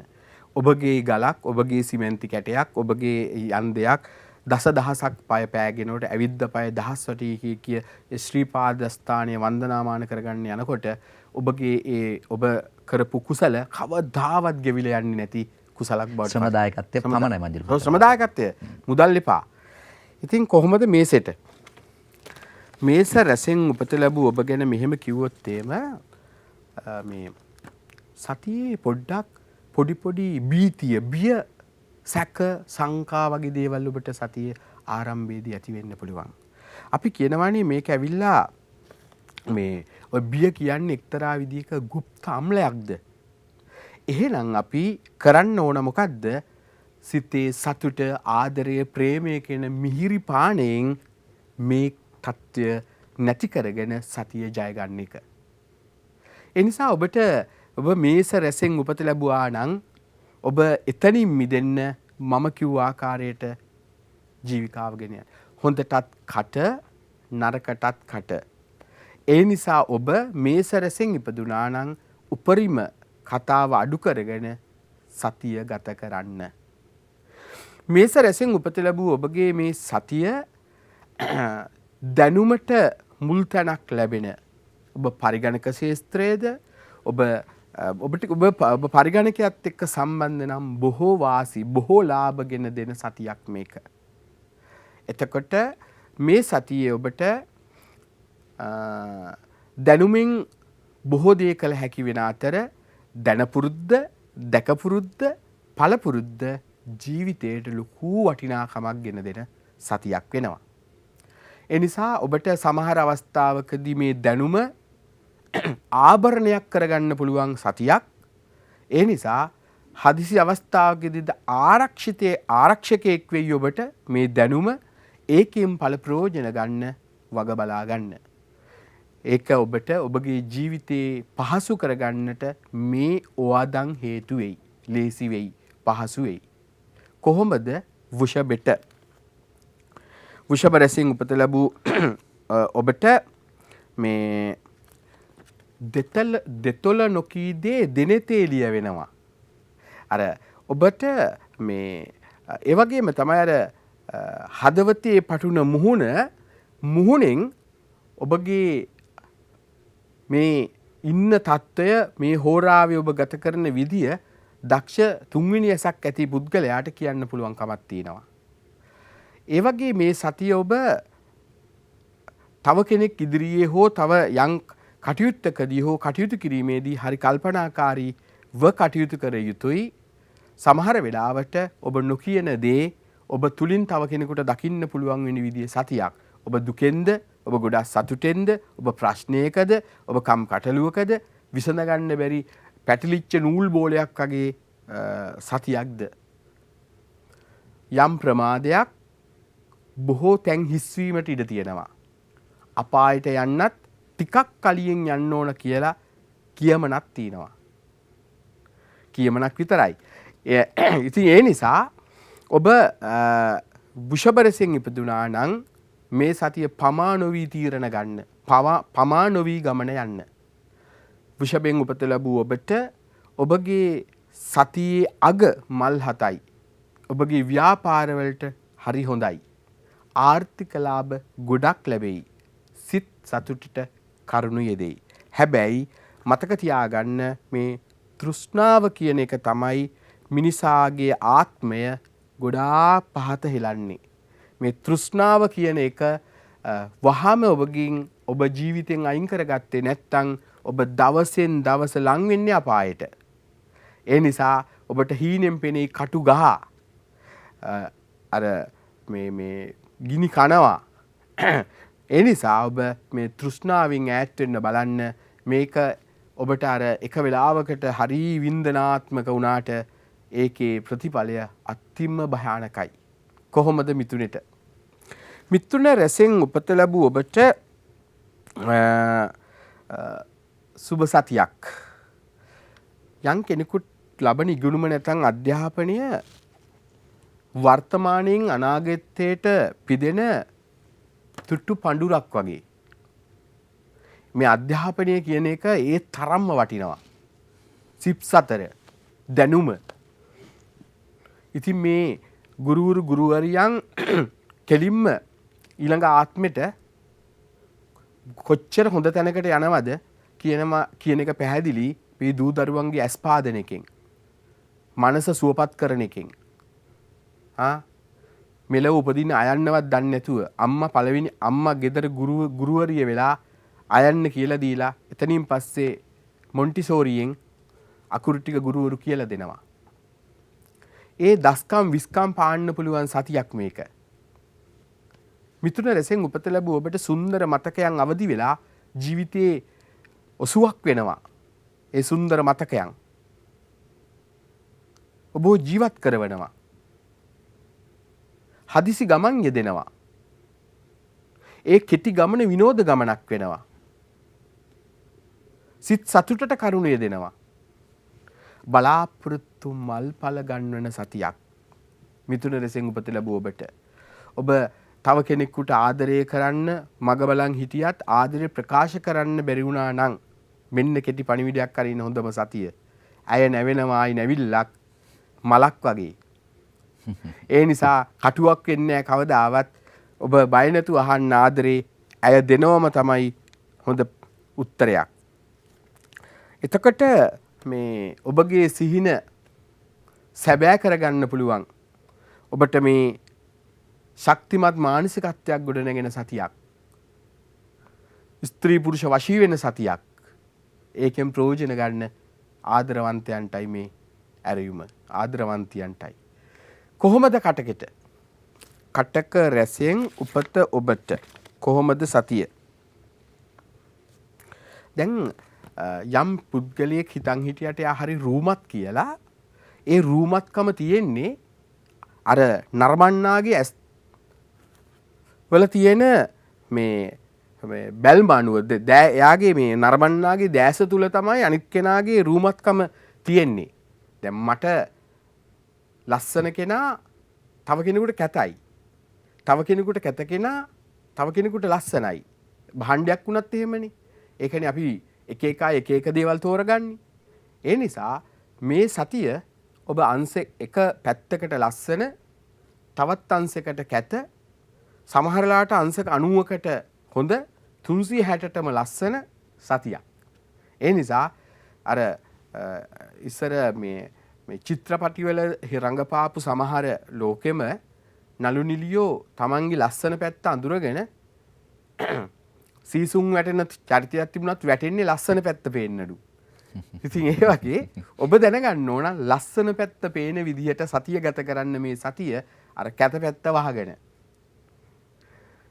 ඔබගේ ගලක්, ඔබගේ සිමෙන්ති කැටයක්, ඔබගේ යන්දයක් දසදහසක් පය පෑගෙනකොට ඇවිද්ද පය දහස් වටී කිය ශ්‍රීපාද ස්ථානයේ වන්දනාමාන කරගන්න යනකොට ඔබගේ ඒ ඔබ කරපු කුසල කවදාවත් ගෙවිලා යන්නේ නැති කුසලක් බවට ශ්‍රම දායකත්වය පමණයි මංජුල. ශ්‍රම දායකත්වය මුදල් එපා. ඉතින් කොහොමද මේසෙට? මේස රැසෙන් උපත ලැබූ ඔබ ගැන මෙහෙම කිව්වොත් මේ සතියේ පොඩ්ඩක් පොඩි බීතිය බිය සැක සංකා වගේ දේවල් ඔබට සතියේ ආරම්භයේදී ඇති වෙන්න පුළුවන්. අපි කියනවානේ මේක ඇවිල්ලා මේ ඔය බිය කියන්නේ එක්තරා විදිහක গুপ্ত අම්ලයක්ද? එහෙනම් අපි කරන්න ඕන මොකද්ද? සිතේ සතුට, ආදරය, ප්‍රේමය කියන මිහිරි පාණයෙන් මේ தত্ত্বය නැති කරගෙන සතිය ජය ගන්න එක. ඒ නිසා ඔබ මේස රැසෙන් උපත ලැබුවා නම් ඔබ එතනින් මිදෙන්න මම කිව්ව ආකාරයට ජීවිකාව ගෙන යන්න. හොඳටත් කට නරකටත් කට. ඒ නිසා ඔබ මේස රැසෙන් ඉපදුනා නම් උපරිම කතාව අඩු කරගෙන සතිය ගත කරන්න. මේස රැසෙන් උපත ලැබූ ඔබගේ මේ සතිය දැනුමට මුල් තැනක් ලැබෙන ඔබ පරිගණක ශාස්ත්‍රයේද ඔබ පරිගණකයත් එක්ක සම්බන්ධ නම් බොහෝ වාසි බොහෝ ලාභ ගෙන දෙන සතියක් මේක. එතකොට මේ සතියේ ඔබට දැනුමින් බොහෝ දේ කළ හැකි වෙන අතර දැනපුරුද්ද දැකපුරුද්ද පළපුරුද්ද ජීවිතයට ලොකු වටිනාකමක් ගෙන දෙන සතියක් වෙනවා. ඒ නිසා ඔබට සමහර අවස්ථාවකදී මේ දැනුම ආභරණයක් කරගන්න පුළුවන් සතියක්. ඒ නිසා හදිසි අවස්ථාවකදී ආරක්ෂකයෙක් වෙයි ඔබට මේ දැනුම ඒකෙන් ඵල ප්‍රයෝජන ගන්න වග බලා ගන්න. ඒක ඔබට ඔබගේ ජීවිතේ පහසු කරගන්නට මේ ඕවාදන් හේතු වෙයි. ලේසි වෙයි, පහසු වෙයි. කොහොමද වෘෂභෙට? වෘෂභ රැසින් උපත ලැබූ ඔබට මේ දෙතොල නොකී දේ දෙනෙතේ ලියවෙනවා. අර ඔබට මේ ඒ වගේම තමයි අර හදවතේ පටුන මුහුණෙන් ඔබගේ මේ ඉන්න තත්ත්වය මේ හෝරාවේ ඔබ ගත කරන විදිය දක්ෂ තුන්වෙනි ඇසක් ඇති පුද්ගලයාට කියන්න පුළුවන් කමක් තියෙනවා. ඒ වගේ මේ සතිය ඔබ තව කෙනෙක් ඉදිරියේ හෝ තව යම් කටයුත්තකදී හෝ කටයුතු කිරීමේදී හරි කල්පනාකාරීව කටයුතු කර යුතුයි. සමහර වෙලාවට ඔබ නොකියන දේ ඔබ තුලින් තව කෙනෙකුට දකින්න පුළුවන් වෙන විදිහේ සතියක්. ඔබ දුකෙන්ද, ඔබ ගොඩක් සතුටෙන්ද, ඔබ ප්‍රශ්නයකද, ඔබ කම් කටලුවකද විසඳ ගන්න බැරි පැටලිච්ච නූල් බෝලයක් වගේ සතියක්ද? යම් ප්‍රමාදයක් බොහෝ තැන් හිස්වීමට ඉඩ තියෙනවා. අපායට යන්නත් ටිකක් කලියෙන් යන්න ඕන කියලා කියමනක් තියෙනවා. කියමනක් විතරයි. ඉතින් ඒ නිසා ඔබ වෘෂභ රැසෙන් ඉපදුනා නම් මේ සතිය පමා නොවී තීරණ ගන්න. පමා නොවී ගමන යන්න. වෘෂභෙන් උපත ලැබූ ඔබට ඔබගේ සතියේ අග මල් 7යි. ඔබගේ ව්‍යාපාරවලට හරි හොඳයි. ආර්ථික ලාභ ගොඩක් ලැබෙයි. සිත් සතුටට කරුණු යෙදෙයි. හැබැයි මතක තියාගන්න මේ තෘෂ්ණාව කියන එක තමයි මිනිසාගේ ආත්මය ගොඩාක් පහත හෙලන්නේ. මේ තෘෂ්ණාව කියන එක වහම ඔබ ජීවිතෙන් අයින් කරගත්තේ නැත්නම් ඔබ දවසෙන් දවස ලං වෙන්නේ අපායට. ඒ නිසා ඔබට හීනෙන් පෙනේ කටු ගහ අර මේ ගිනි කනවා. ඒ නිසා ඔබ මේ තෘෂ්ණාවෙන් ඈත් වෙන්න බලන්න. මේක ඔබට අර එක වෙලාවකට හරි වින්දනාත්මක වුණාට ඒකේ ප්‍රතිඵලය අතිම භයානකයි. කොහොමද මිතුනෙට? මිතුන රැසෙන් උපත ලැබූ ඔබට සුබ සතියක්. යම් කෙනෙකුට ලබන ඉගෙනුම නැත්නම් අධ්‍යාපනය වර්තමානයෙන් අනාගතයට පිදෙන තුට්ටු පඳුරක් වගේ. මේ අධ්‍යාපනය කියන එක ඒ තරම්ම වටිනවා. සිප්සතර දැනුම. ඉතින් මේ ගුරුවරියන් කෙලින්ම ඊළඟ ආත්මෙට කොච්චර හොඳ තැනකට යනවද කියන එක පැහැදිලි මේ දූ දරුවන්ගේ ඇස්පාදනයකින්. මනස සුවපත් කරන එකෙන්. මෙලව උපදින්න අයන්නවත් දන්නේ නැතුව අම්මා ගෙදර ගුරුවරිය වෙලා අයන්න කියලා දීලා එතනින් පස්සේ මොන්ටිසෝරියෙන් අකුරු ටික ගුරුවරු කියලා දෙනවා. ඒ දස්කම් විස්කම් පාන්න පුළුවන් සතියක් මේක. මිතුන රැසෙන් උපත ලැබූ ඔබට සුන්දර මතකයන් අවදි වෙලා ජීවිතේ ඔසුවක් වෙනවා. ඒ සුන්දර මතකයන් ඔබ ජීවත් කරවනවා. හදිසි ගමන් යෙදෙනවා. ඒ කෙටි ගමන විනෝද ගමනක් වෙනවා. සිත් සතුටට කරුණ යෙදෙනවා. බලාපොරොත්තු මල්ඵල ගන්වන සතියක්. මිතුන රැසෙන් උපත ලැබූ ඔබට ඔබ තව කෙනෙකුට ආදරය කරන්න මග බලන් හිටියත් ආදරය ප්‍රකාශ කරන්න බැරි වුණා නම් මෙන්න කෙටි පණිවිඩයක් අරින්න හොඳම සතිය. ඇය නැවෙනවායි නැවිල්ලක් මලක් වගේ. ඒ නිසා කටුවක් වෙන්නේ කවදාවත්. ඔබ බය නැතුව අහන්න ආදරේ ඇය දෙනවම තමයි හොඳ උත්තරයක්. එතකොට මේ ඔබගේ සිහින සැබෑ කරගන්න පුළුවන්. ඔබට මේ ශක්තිමත් මානසිකත්වයක් ගොඩනගෙන සතියක්. ස්ත්‍රී පුරුෂ වශී වෙන සතියක්. ඒකෙන් ප්‍රයෝජන ගන්න ආදරවන්තයන්ටයි මේ ඇරයුම. ආදරවන්තියන්ටයි. කොහොමද කටකෙට? කටක රැසෙන් උපත ඔබට කොහොමද සතිය? දැන් යම් පුද්ගලයෙක් හිතන් හිටියට යා හරි රූමත් කියලා ඒ රූමත්කම තියෙන්නේ අර නරඹන්නාගේ ඇස් වල තියෙන මේ බැල්ම අනුව එයාගේ මේ නරඹන්නාගේ දැස තුල තමයි අනිත් කෙනාගේ රූමත්කම තියෙන්නේ. දැන් මට ලස්සන කෙනා තව කෙනෙකුට කැතයි. තව කෙනෙකුට කැත කෙනා තව කෙනෙකුට ලස්සනයි. භාණ්ඩයක් වුණත් එහෙමනේ. ඒ කියන්නේ අපි එක එක දේවල් තෝරගන්නේ. ඒ නිසා මේ සතිය ඔබ අංශ එක පැත්තකට ලස්සන තවත් අංශයකට කැත සමහරලාට අංශක 90කට හොඳ 360ටම ලස්සන සතියක්. ඒ නිසා අර ඉස්සර මේ චිත්‍රපටිවල රංගපාපු සමහර ලෝකෙම නළු නිලියෝ තමන්ගේ ලස්සන පැත්ත අඳුරගෙන සීසුන් වැටෙන චරිතයක් තිබුණත් වැටෙන්නේ ලස්සන පැත්ත පේන්නලු. ඉතින් ඒ වගේ ඔබ දැනගන්න ඕන ලස්සන පැත්ත පේන විදිහට සතිය ගත කරන්න මේ සතිය අර කැත පැත්ත වහගෙන.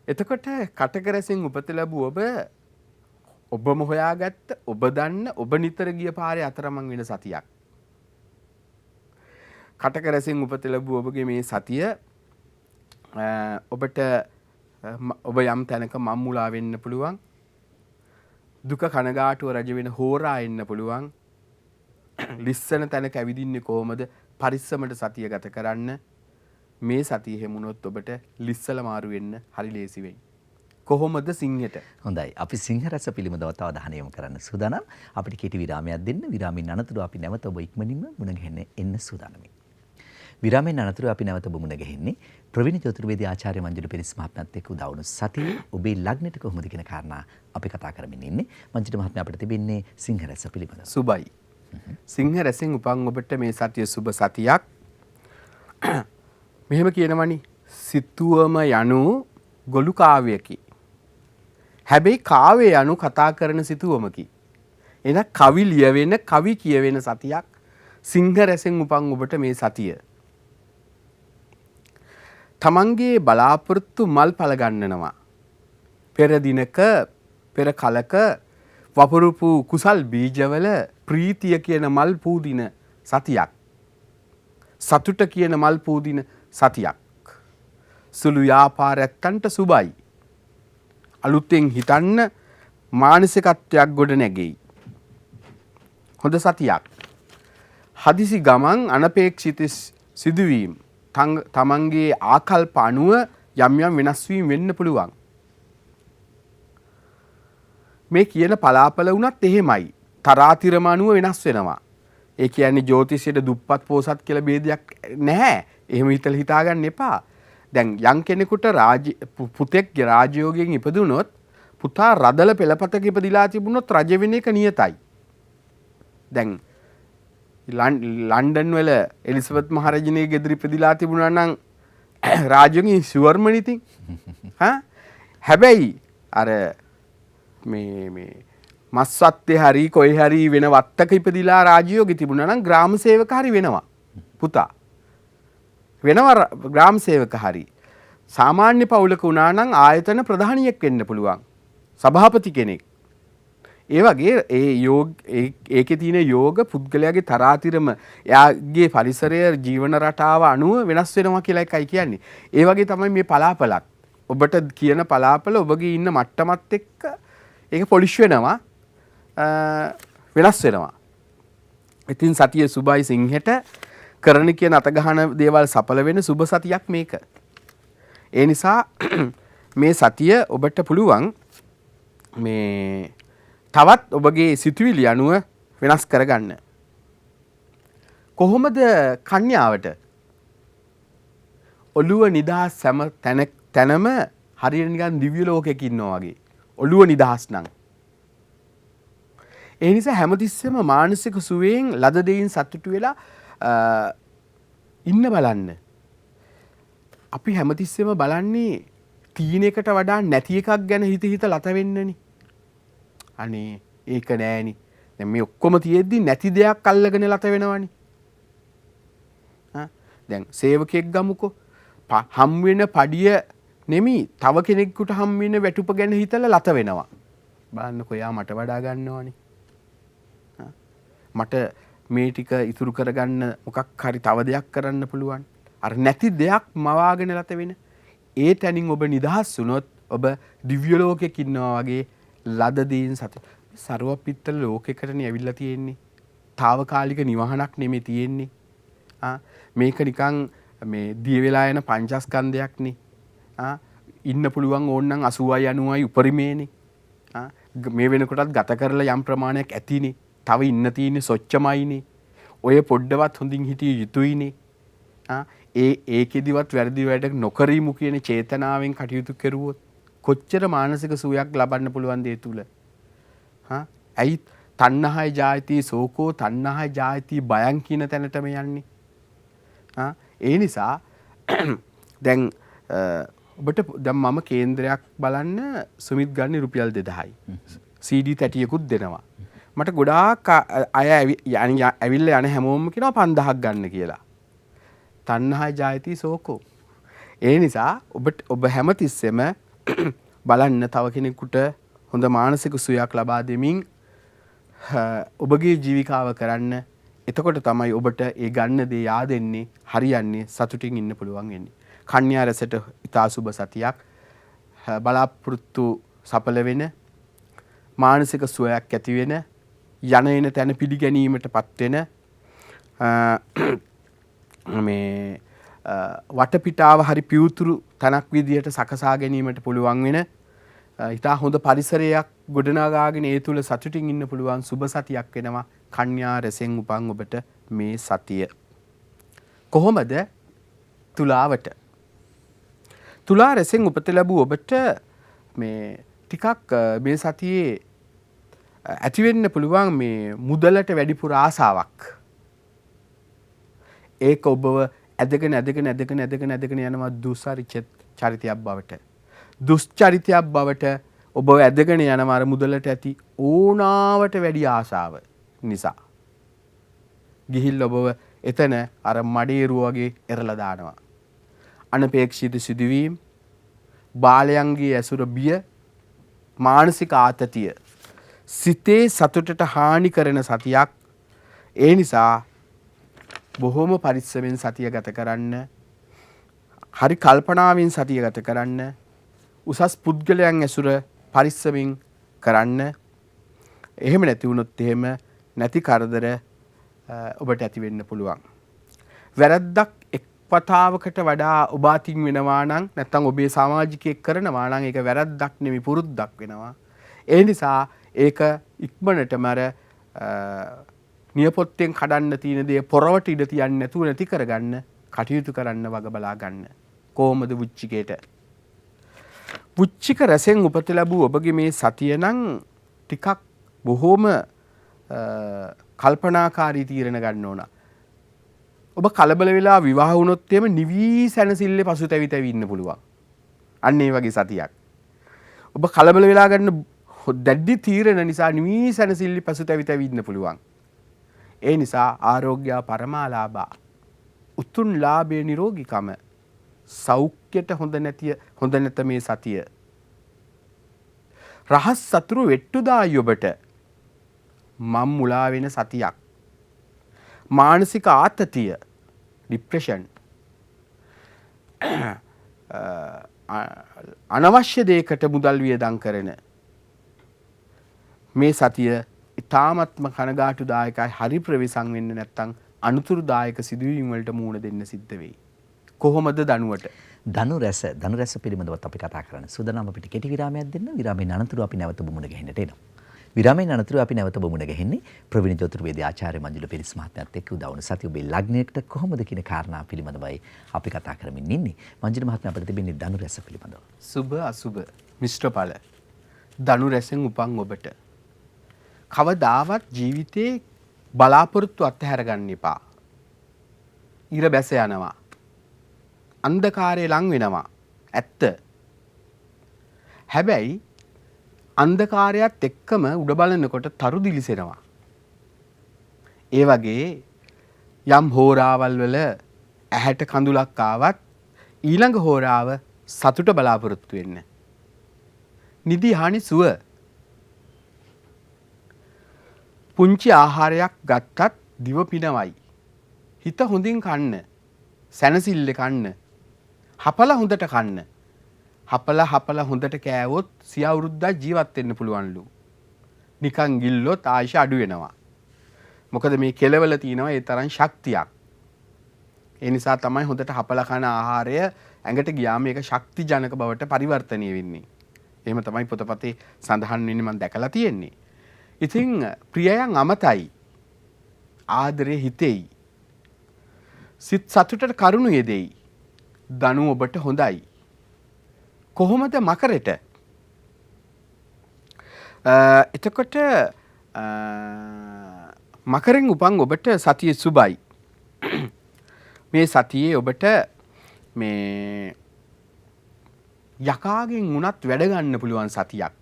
එතකොට කටකරසින් උපත ලැබුව ඔබම හොයාගත්ත ඔබ දන්න ඔබ නිතර ගිය පාරේ අතරමං වෙන සතියක්. කටකරසින් උපත ලැබුව ඔබගේ මේ සතිය ඔබට ඔබ යම් තැනක මම්මුලා වෙන්න පුළුවන්. දුක කනගාටුව රජ වෙන හෝරා එන්න පුළුවන්. ලිස්සන තැනක ඇවිදින්නේ කොහොමද? පරිස්සමට සතිය ගත කරන්න. මේ සතිය හැමුණොත් ඔබට ලිස්සල මාරු වෙන්න හරි ලේසි වෙයි. කොහොමද සිංහට? හොඳයි. අපි සිංහ රස පිළිබඳව තව අවධානය යොමු කරන්න සූදානම්. අපිට කෙටි විරාමයක් දෙන්න. විරාමයෙන් අනතුරු අපි නැවත ඔබ ඉක්මනින්ම මුණ ගැහෙන්න එන්න සූදානම්යි. විරාමයෙන් අනතුරු අපි නැවත ඔබ මුණ ගැහෙන්නේ ප්‍රවීණ ජ්‍යොතිර්වේදී ආචාර්ය මංජුල පිරිස් මහත්මයාත් එක්ක උදා වුණු සතියේ ඔබේ ලග්නෙට කොහොමද කියන කාරණා අපි කතා කරමින් ඉන්නේ. මංජුල මහත්මයා අපිට තිබෙන්නේ සිංහ රස පිළිබඳව. සුබයි. සිංහ රසෙන් උපන් ඔබට මේ සතිය සුබ සතියක්. මෙහෙම කියනවනි සිතුවම යනු ගොළු කාව්‍යකි. හැබැයි කාව්‍ය යනු කතා කරන සිතුවමකි. එන කවි ලියවෙන කවි කියවෙන සතියක් සිංහ රසෙන් උපන් ඔබට මේ සතිය. තමන්ගේ බලාපොරොත්තු මල් පල ගන්නනවා. පෙර දිනක පෙර කලක වපුරුපු කුසල් බීජවල ප්‍රීතිය කියන මල් පූදින සතියක්. සතුට කියන මල් පූදින සතියක්. සුළු ව්‍යාපාරයන්ට සුබයි. අලුතෙන් හිතන්න මානසිකත්වයක් ගොඩ නැගෙයි. හොඳ සතියක්. හදිසි ගමන් අනපේක්ෂිත සිදුවීම් තමන්ගේ ආකල්ප අනුව යම් යම් වෙනස් වීම වෙන්න පුළුවන්. මේ කියන පලාපල වුණත් එහෙමයි. තරාතිරම අනුව වෙනස් වෙනවා. ඒ කියන්නේ ජ්‍යොතිෂයට දුප්පත් පොසත් කියලා ભેදයක් නැහැ. එහෙම හිතලා හිතාගන්න එපා. දැන් යම් කෙනෙකුට පුතෙක් රාජයෝගයෙන් ඉපදුනොත් පුතා රදල පෙළපතක ඉපදිලා තිබුණොත් රජ වෙන එක නියතයි. දැන් ලන්ඩන් වල එලිසබෙත් මහරජිනේ ගෙදර ඉපදිලා තිබුණා නම් රාජ්‍යයෙන් ෂුවර්මනි ඉතින්. හැබැයි අර මේ මස්සත්තේ හරි කොයි හරි වෙන වත්තක ඉපදිලා රාජ්‍යෝගෙ තිබුණා නම් ග්‍රාම සේවක හරි වෙනවා පුතා. වෙනවා ග්‍රාම සේවක හරි. සාමාන්‍ය පවුලක වුණා නම් ආයතන ප්‍රධානියෙක් වෙන්න පුළුවන්. සභාපති කෙනෙක්. ඒ වගේ ඒකේ තියෙන යෝග පුද්ගලයාගේ තරාතිරම එයාගේ පරිසරය ජීවන රටාව අනුව වෙනස් වෙනවා කියලා එකයි කියන්නේ. ඒ වගේ තමයි මේ පලාපලත්. ඔබට කියන පලාපල ඔබගේ ඉන්න මට්ටමත් එක්ක ඒක පොලිෂ් වෙනවා වෙනස් වෙනවා. ඉතින් සතිය සුබයි සිංහට කරන කියන අතගහන දේවල් සඵල වෙන සුබ සතියක් මේක. ඒ නිසා මේ සතිය ඔබට පුළුවන් මේ තවත් ඔබගේ සිතුවිලි අනුව වෙනස් කරගන්න. කොහොමද කන්‍යාවට ඔළුව නිදහස් හැම තැනම හරියට නිකන් දිව්‍ය ලෝකයක ඉන්නවා වගේ. ඔළුව නිදහස් නම්. ඒ නිසා හැමතිස්සෙම මානසික සුවයෙන් ලද දෙයින් සතුටු වෙලා ඉන්න බලන්න. අපි හැමතිස්සෙම බලන්නේ තීන එකට වඩා නැති එකක් ගැන හිත ලත වෙන්නනේ. අනේ ඒක නෑනි. දැන් මේ ඔක්කොම තියෙද්දි නැති දෙයක් අල්ලගෙන ලත වෙනවනේ. දැන් සේවකයෙක් ගමුකෝ. හම් වෙන පඩිය නෙමෙයි තව කෙනෙකුට හම් වෙන වැටුප ගැන හිතලා ලත වෙනවා. බලන්නකෝ යා මට වඩා ගන්නවනේ. මට මේ ටික ඉතුරු කරගන්න මොකක් හරි තව දෙයක් කරන්න පුළුවන්. අර නැති දෙයක් මවාගෙන ලත වෙන. ඒ තැනින් ඔබ නිදහස් වුණොත් ඔබ දිව්‍ය ලෝකෙක ඉන්නවා වගේ ලද දේන් සතුට. ਸਰව පිත්තල ලෝකයකටනේ ඇවිල්ලා තියෙන්නේ. తాවකාලික නිවහනක් නෙමෙයි තියෙන්නේ. මේක නිකන් මේ දිය වෙලා යන පංචස්කන්ධයක්නේ. ඉන්න පුළුවන් ඕනනම් 80යි 90යි උපරිමේනේ. මේ වෙනකොටත් ගත කරලා යම් ප්‍රමාණයක් ඇතිනේ. තව ඉන්න තියෙන්නේ සොච්චමයිනේ. ඔය පොඩ්ඩවත් හොඳින් හිටිය යුතුයිනේ. ඒකෙදිවත් වැරදි වැඩ නොකරීමු කියන චේතනාවෙන් කටයුතු කරුවොත් කොච්චර මානසික සුවයක් ලබන්න පුළුවන් දේ තුල. ඇයි තණ්හාය ජායති සෝකෝ තණ්හාය ජායති බයං කියන තැනටම යන්නේ. ඒ නිසා දැන් ඔබට දැන් මම කේන්ද්‍රයක් බලන්න සුමිත් ගන්න රුපියල් 2000යි. CD තැටියකුත් දෙනවා. මට ගොඩාක් අය ඇවිල්ලා යන හැමෝම කියනවා 5000ක් ගන්න කියලා. තණ්හාය ජායති සෝකෝ. ඒ නිසා ඔබ හැමතිස්සෙම බලන්න තව කෙනෙකුට හොඳ මානසික සුවයක් ලබා දෙමින් ඔබගේ ජීවිකාව කරන්න. එතකොට තමයි ඔබට ඒ ගන්න දේ yaadෙන්නේ හරියන්නේ සතුටින් ඉන්න පුළුවන් වෙන්නේ. කන්‍යා රසට ඉතා සුබ සතියක් බලාපොරොත්තු සඵල වෙන මානසික සුවයක් ඇති වෙන යන එන තැන පිළිගැනීමටපත් වෙන මේ වටපිටාව හරි පියුතුරු තනක් විදියට සකසා ගැනීමට පුළුවන් වෙන ඉතා හොඳ පරිසරයක් ගොඩනගාගෙන ඒ තුල සතුටින් ඉන්න පුළුවන් සුබ සතියක් වෙනවා කන්‍යා රසෙන් උපන් ඔබට මේ සතිය. කොහොමද තුලාවට? තුලා රසෙන් උපත ලැබූ ඔබට මේ ටිකක් මේ සතියේ ඇති වෙන්න පුළුවන් මේ මුදලට වැඩිපුර ආසාවක්. ඒක ඔබව ඇදගෙන යනවා දුස්සරිත චරිතයක් බවට. දුස්චරිතයක් බවට ඔබ ඇදගෙන යනවා අර මුදලට ඇති ඕනාවට වැඩි ආශාව නිසා. ගිහිල්ලා ඔබව එතන අර මඩේරුව වගේ එරලා දානවා. අනපේක්ෂිත සිදුවීම්, බාලයන්ගේ ඇසුර බිය, මානසික ආතතිය, සිතේ සතුටට හානි කරන සතියක්. ඒ නිසා බොහොම පරිස්සමෙන් සතිය ගත කරන්න. හරි කල්පනාවෙන් සතිය ගත කරන්න. උසස් පුද්ගලයන් ඇසුර පරිස්සමින් කරන්න. එහෙම නැති වුණොත් එහෙම නැති කරදර ඔබට ඇති වෙන්න පුළුවන්. වැරද්දක් එක් වතාවකට වඩා ඔබ අතින් වෙනවා නම් නැත්නම් ඔබේ සමාජිකයෙක් කරනවා නම් ඒක වැරද්දක් නෙමෙයි පුරුද්දක් වෙනවා. ඒ නිසා ඒක ඉක්මනටම අර නියපොත්තෙන් කඩන්න තියෙන දේ පොරවට ඉඳ තියන්නේ නැතුව නැති කරගන්න කටයුතු කරන්න වග බලා ගන්න. කොහොමද වුච්චිකේට? වුච්චික රසෙන් උපත ලැබූ ඔබගේ මේ සතිය නම් ටිකක් බොහොම කල්පනාකාරී තීරණ ගන්න ඕන. ඔබ කලබල වෙලා විවාහ වුණොත් එහෙම නිවි සැනසille පසුතැවි ඉන්න පුළුවන්. අන්න ඒ වගේ සතියක්. ඔබ කලබල වෙලා ගන්න දැඩි තීරණ නිසා නිවි සැනසille පසුතැවි ඉන්න පුළුවන්. ඒ නිසා ආරෝග්‍ය පරමාලාභා උතුම් ලාභයේ නිරෝගීකම සෞඛ්‍යයට හොඳ නැත මේ සතිය. රහස් සතුරු වෙට්ටුදායි ඔබට මම් මුලා වෙන සතියක්. මානසික ආතතිය ડિප්‍රෙෂන් අනවශ්‍ය දෙයකට මුදල් වියදම් කරන මේ සතිය ඉතාමත්ම කනගාටුදායකයි. හරි ප්‍රවේශම් වෙන්න නැත්නම් අනුතුරුදායක සිදුවීම් වලට මුහුණ දෙන්න සිද්ධ වෙයි. කොහොමද දනුවට? ධනු රැස පිළිබඳවත් අපි කතා කරන්න. සූදානම් අපිට කෙටි විරාමයක් දෙන්න. විරාමයෙන් අනතුරු අපි නැවත බමුණ ගැහෙන්නට එනවා. විරාමයෙන් අනතුරු අපි නැවත බමුණ ගැහෙන්නේ ප්‍රවීණ ජ්‍යොතිර්වේදී ආචාර්ය මංජුල පිරිස් මහත්මයාත් එක්ක උදවන සතිය ඔබේ ලග්නයකට කොහොමද කියන කාරණා පිළිබඳවයි අපි කතා කරමින් ඉන්නේ. මංජුල මහත්මයා අපිට තිබෙන්නේ ධනු රැස පිළිබඳව. සුබ අසුබ මිශ්‍ර ඵල ධනු රැසෙන් උපන් ඔබට කවදාවත් ජීවිතේ බලාපොරොත්තු අත්හැර ගන්න එපා. ඉර බැස යනවා. අන්ධකාරය ලං වෙනවා. ඇත්ත. හැබැයි අන්ධකාරයත් එක්කම උඩ බලනකොට තරු දිලිසෙනවා. ඒ වගේ යම් හෝරාවල් වල ඇහැට කඳුලක් ආවත් ඊළඟ හෝරාව සතුට බලාපොරොත්තු වෙන්න. නිදි හානි සුව. පුංචි ආහාරයක් ගත්තත් දිව පිනවයි. හිත හොඳින් කන්න. සැනසිල්ල කන්න. හපල හොඳට කන්න. හපලා හොඳට කෑවොත් සිය අවුරුද්දක් ජීවත් වෙන්න පුළුවන්ලු. නිකන් ගිල්ලොත් ආයුෂ අඩු වෙනවා. මොකද මේ කෙලවල තියෙනවා ඒ තරම් ශක්තියක්. ඒ නිසා තමයි හොඳට හපලා කන ආහාරය ඇඟට ගියාම ඒක ශක්ති ජනක බවට පරිවර්තනය වෙන්නේ. එහෙම තමයි පොතපතේ සඳහන් වෙන්නේ මම දැකලා තියෙන්නේ. ඉතින් ප්‍රියයන් අමතයි. ආදරේ හිතෙයි. සිත සතුටට කරුණු යෙදෙයි. දනු ඔබට හොඳයි. කොහොමද මකරෙට? එතකොට මකරෙන් උපන් ඔබට සතිය සුබයි. මේ සතියේ ඔබට මේ යකාගෙන් වුණත් වැඩ ගන්න පුළුවන් සතියක්.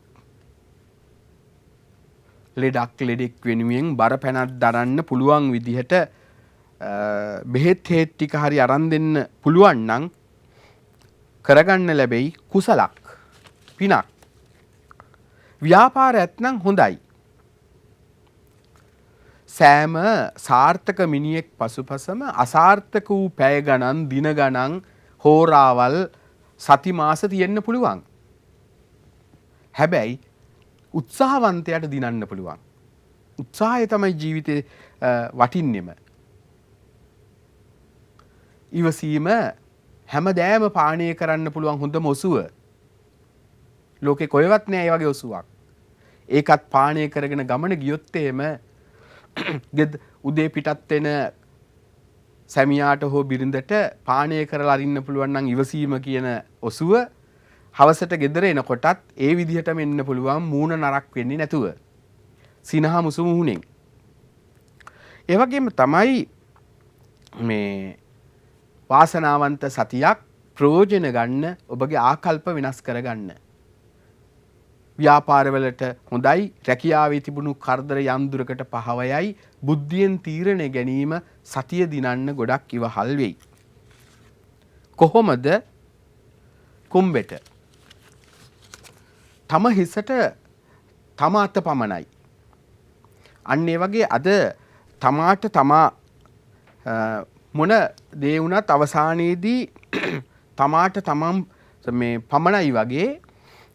ලෙඩෙක් වෙනුවෙන් බර පැනක් දරන්න පුළුවන් විදිහට බෙහෙත් හේත් ටික හරි අරන් දෙන්න පුළුවන් නම් කරගන්න ලැබෙයි කුසලක් පිනක්. ව්‍යාපාරයක් නම් හොඳයි. සෑම සාර්ථක මිනිහෙක් පසුපසම අසාර්ථක වූ පැය ගණන් දින ගණන් හෝරාවල් සති මාස තියෙන්න පුළුවන්. හැබැයි උත්සාහවන්තයාට දිනන්න පුළුවන්. උත්සාහය තමයි ජීවිතේ වටින්නෙම. ඉවසීම හැමදෑම පානය කරන්න පුළුවන් හොඳම ඔසුව. ලෝකේ කොහෙවත් නෑ ඒ වගේ ඔසුවක්. ඒකත් පානය කරගෙන ගමන ගියොත් එහෙම උදේ පිටත් වෙන සැමියාට හෝ බිරිඳට පානය කරලා අරින්න පුළුවන් නම් ඉවසීම කියන ඔසුව හවසට ගෙදර එනකොටත් ඒ විදිහටම එන්න පුළුවන් මූණ නරක් වෙන්නේ නැතුව. සිනහ මුසු මුහුණෙන්. ඒ වගේම තමයි මේ වාසනාවන්ත සතියක් ප්‍රයෝජන ගන්න ඔබගේ ආකල්ප වෙනස් කරගන්න. ව්‍යාපාරවලට හොඳයි. රැකියාවේ තිබුණු කරදර යම්දුරකට පහවයයි. බුද්ධියෙන් තීරණය ගැනීම සතිය දිනන්න ගොඩක් ඉවහල් වෙයි. කොහොමද කුම්බෙට? තම හිසට තම අත පමණයි. අන්න ඒ වගේ අද තමාට තමා මොන දේ වුණත් අවසානයේදී තමාට තමන් මේ පමණයි වගේ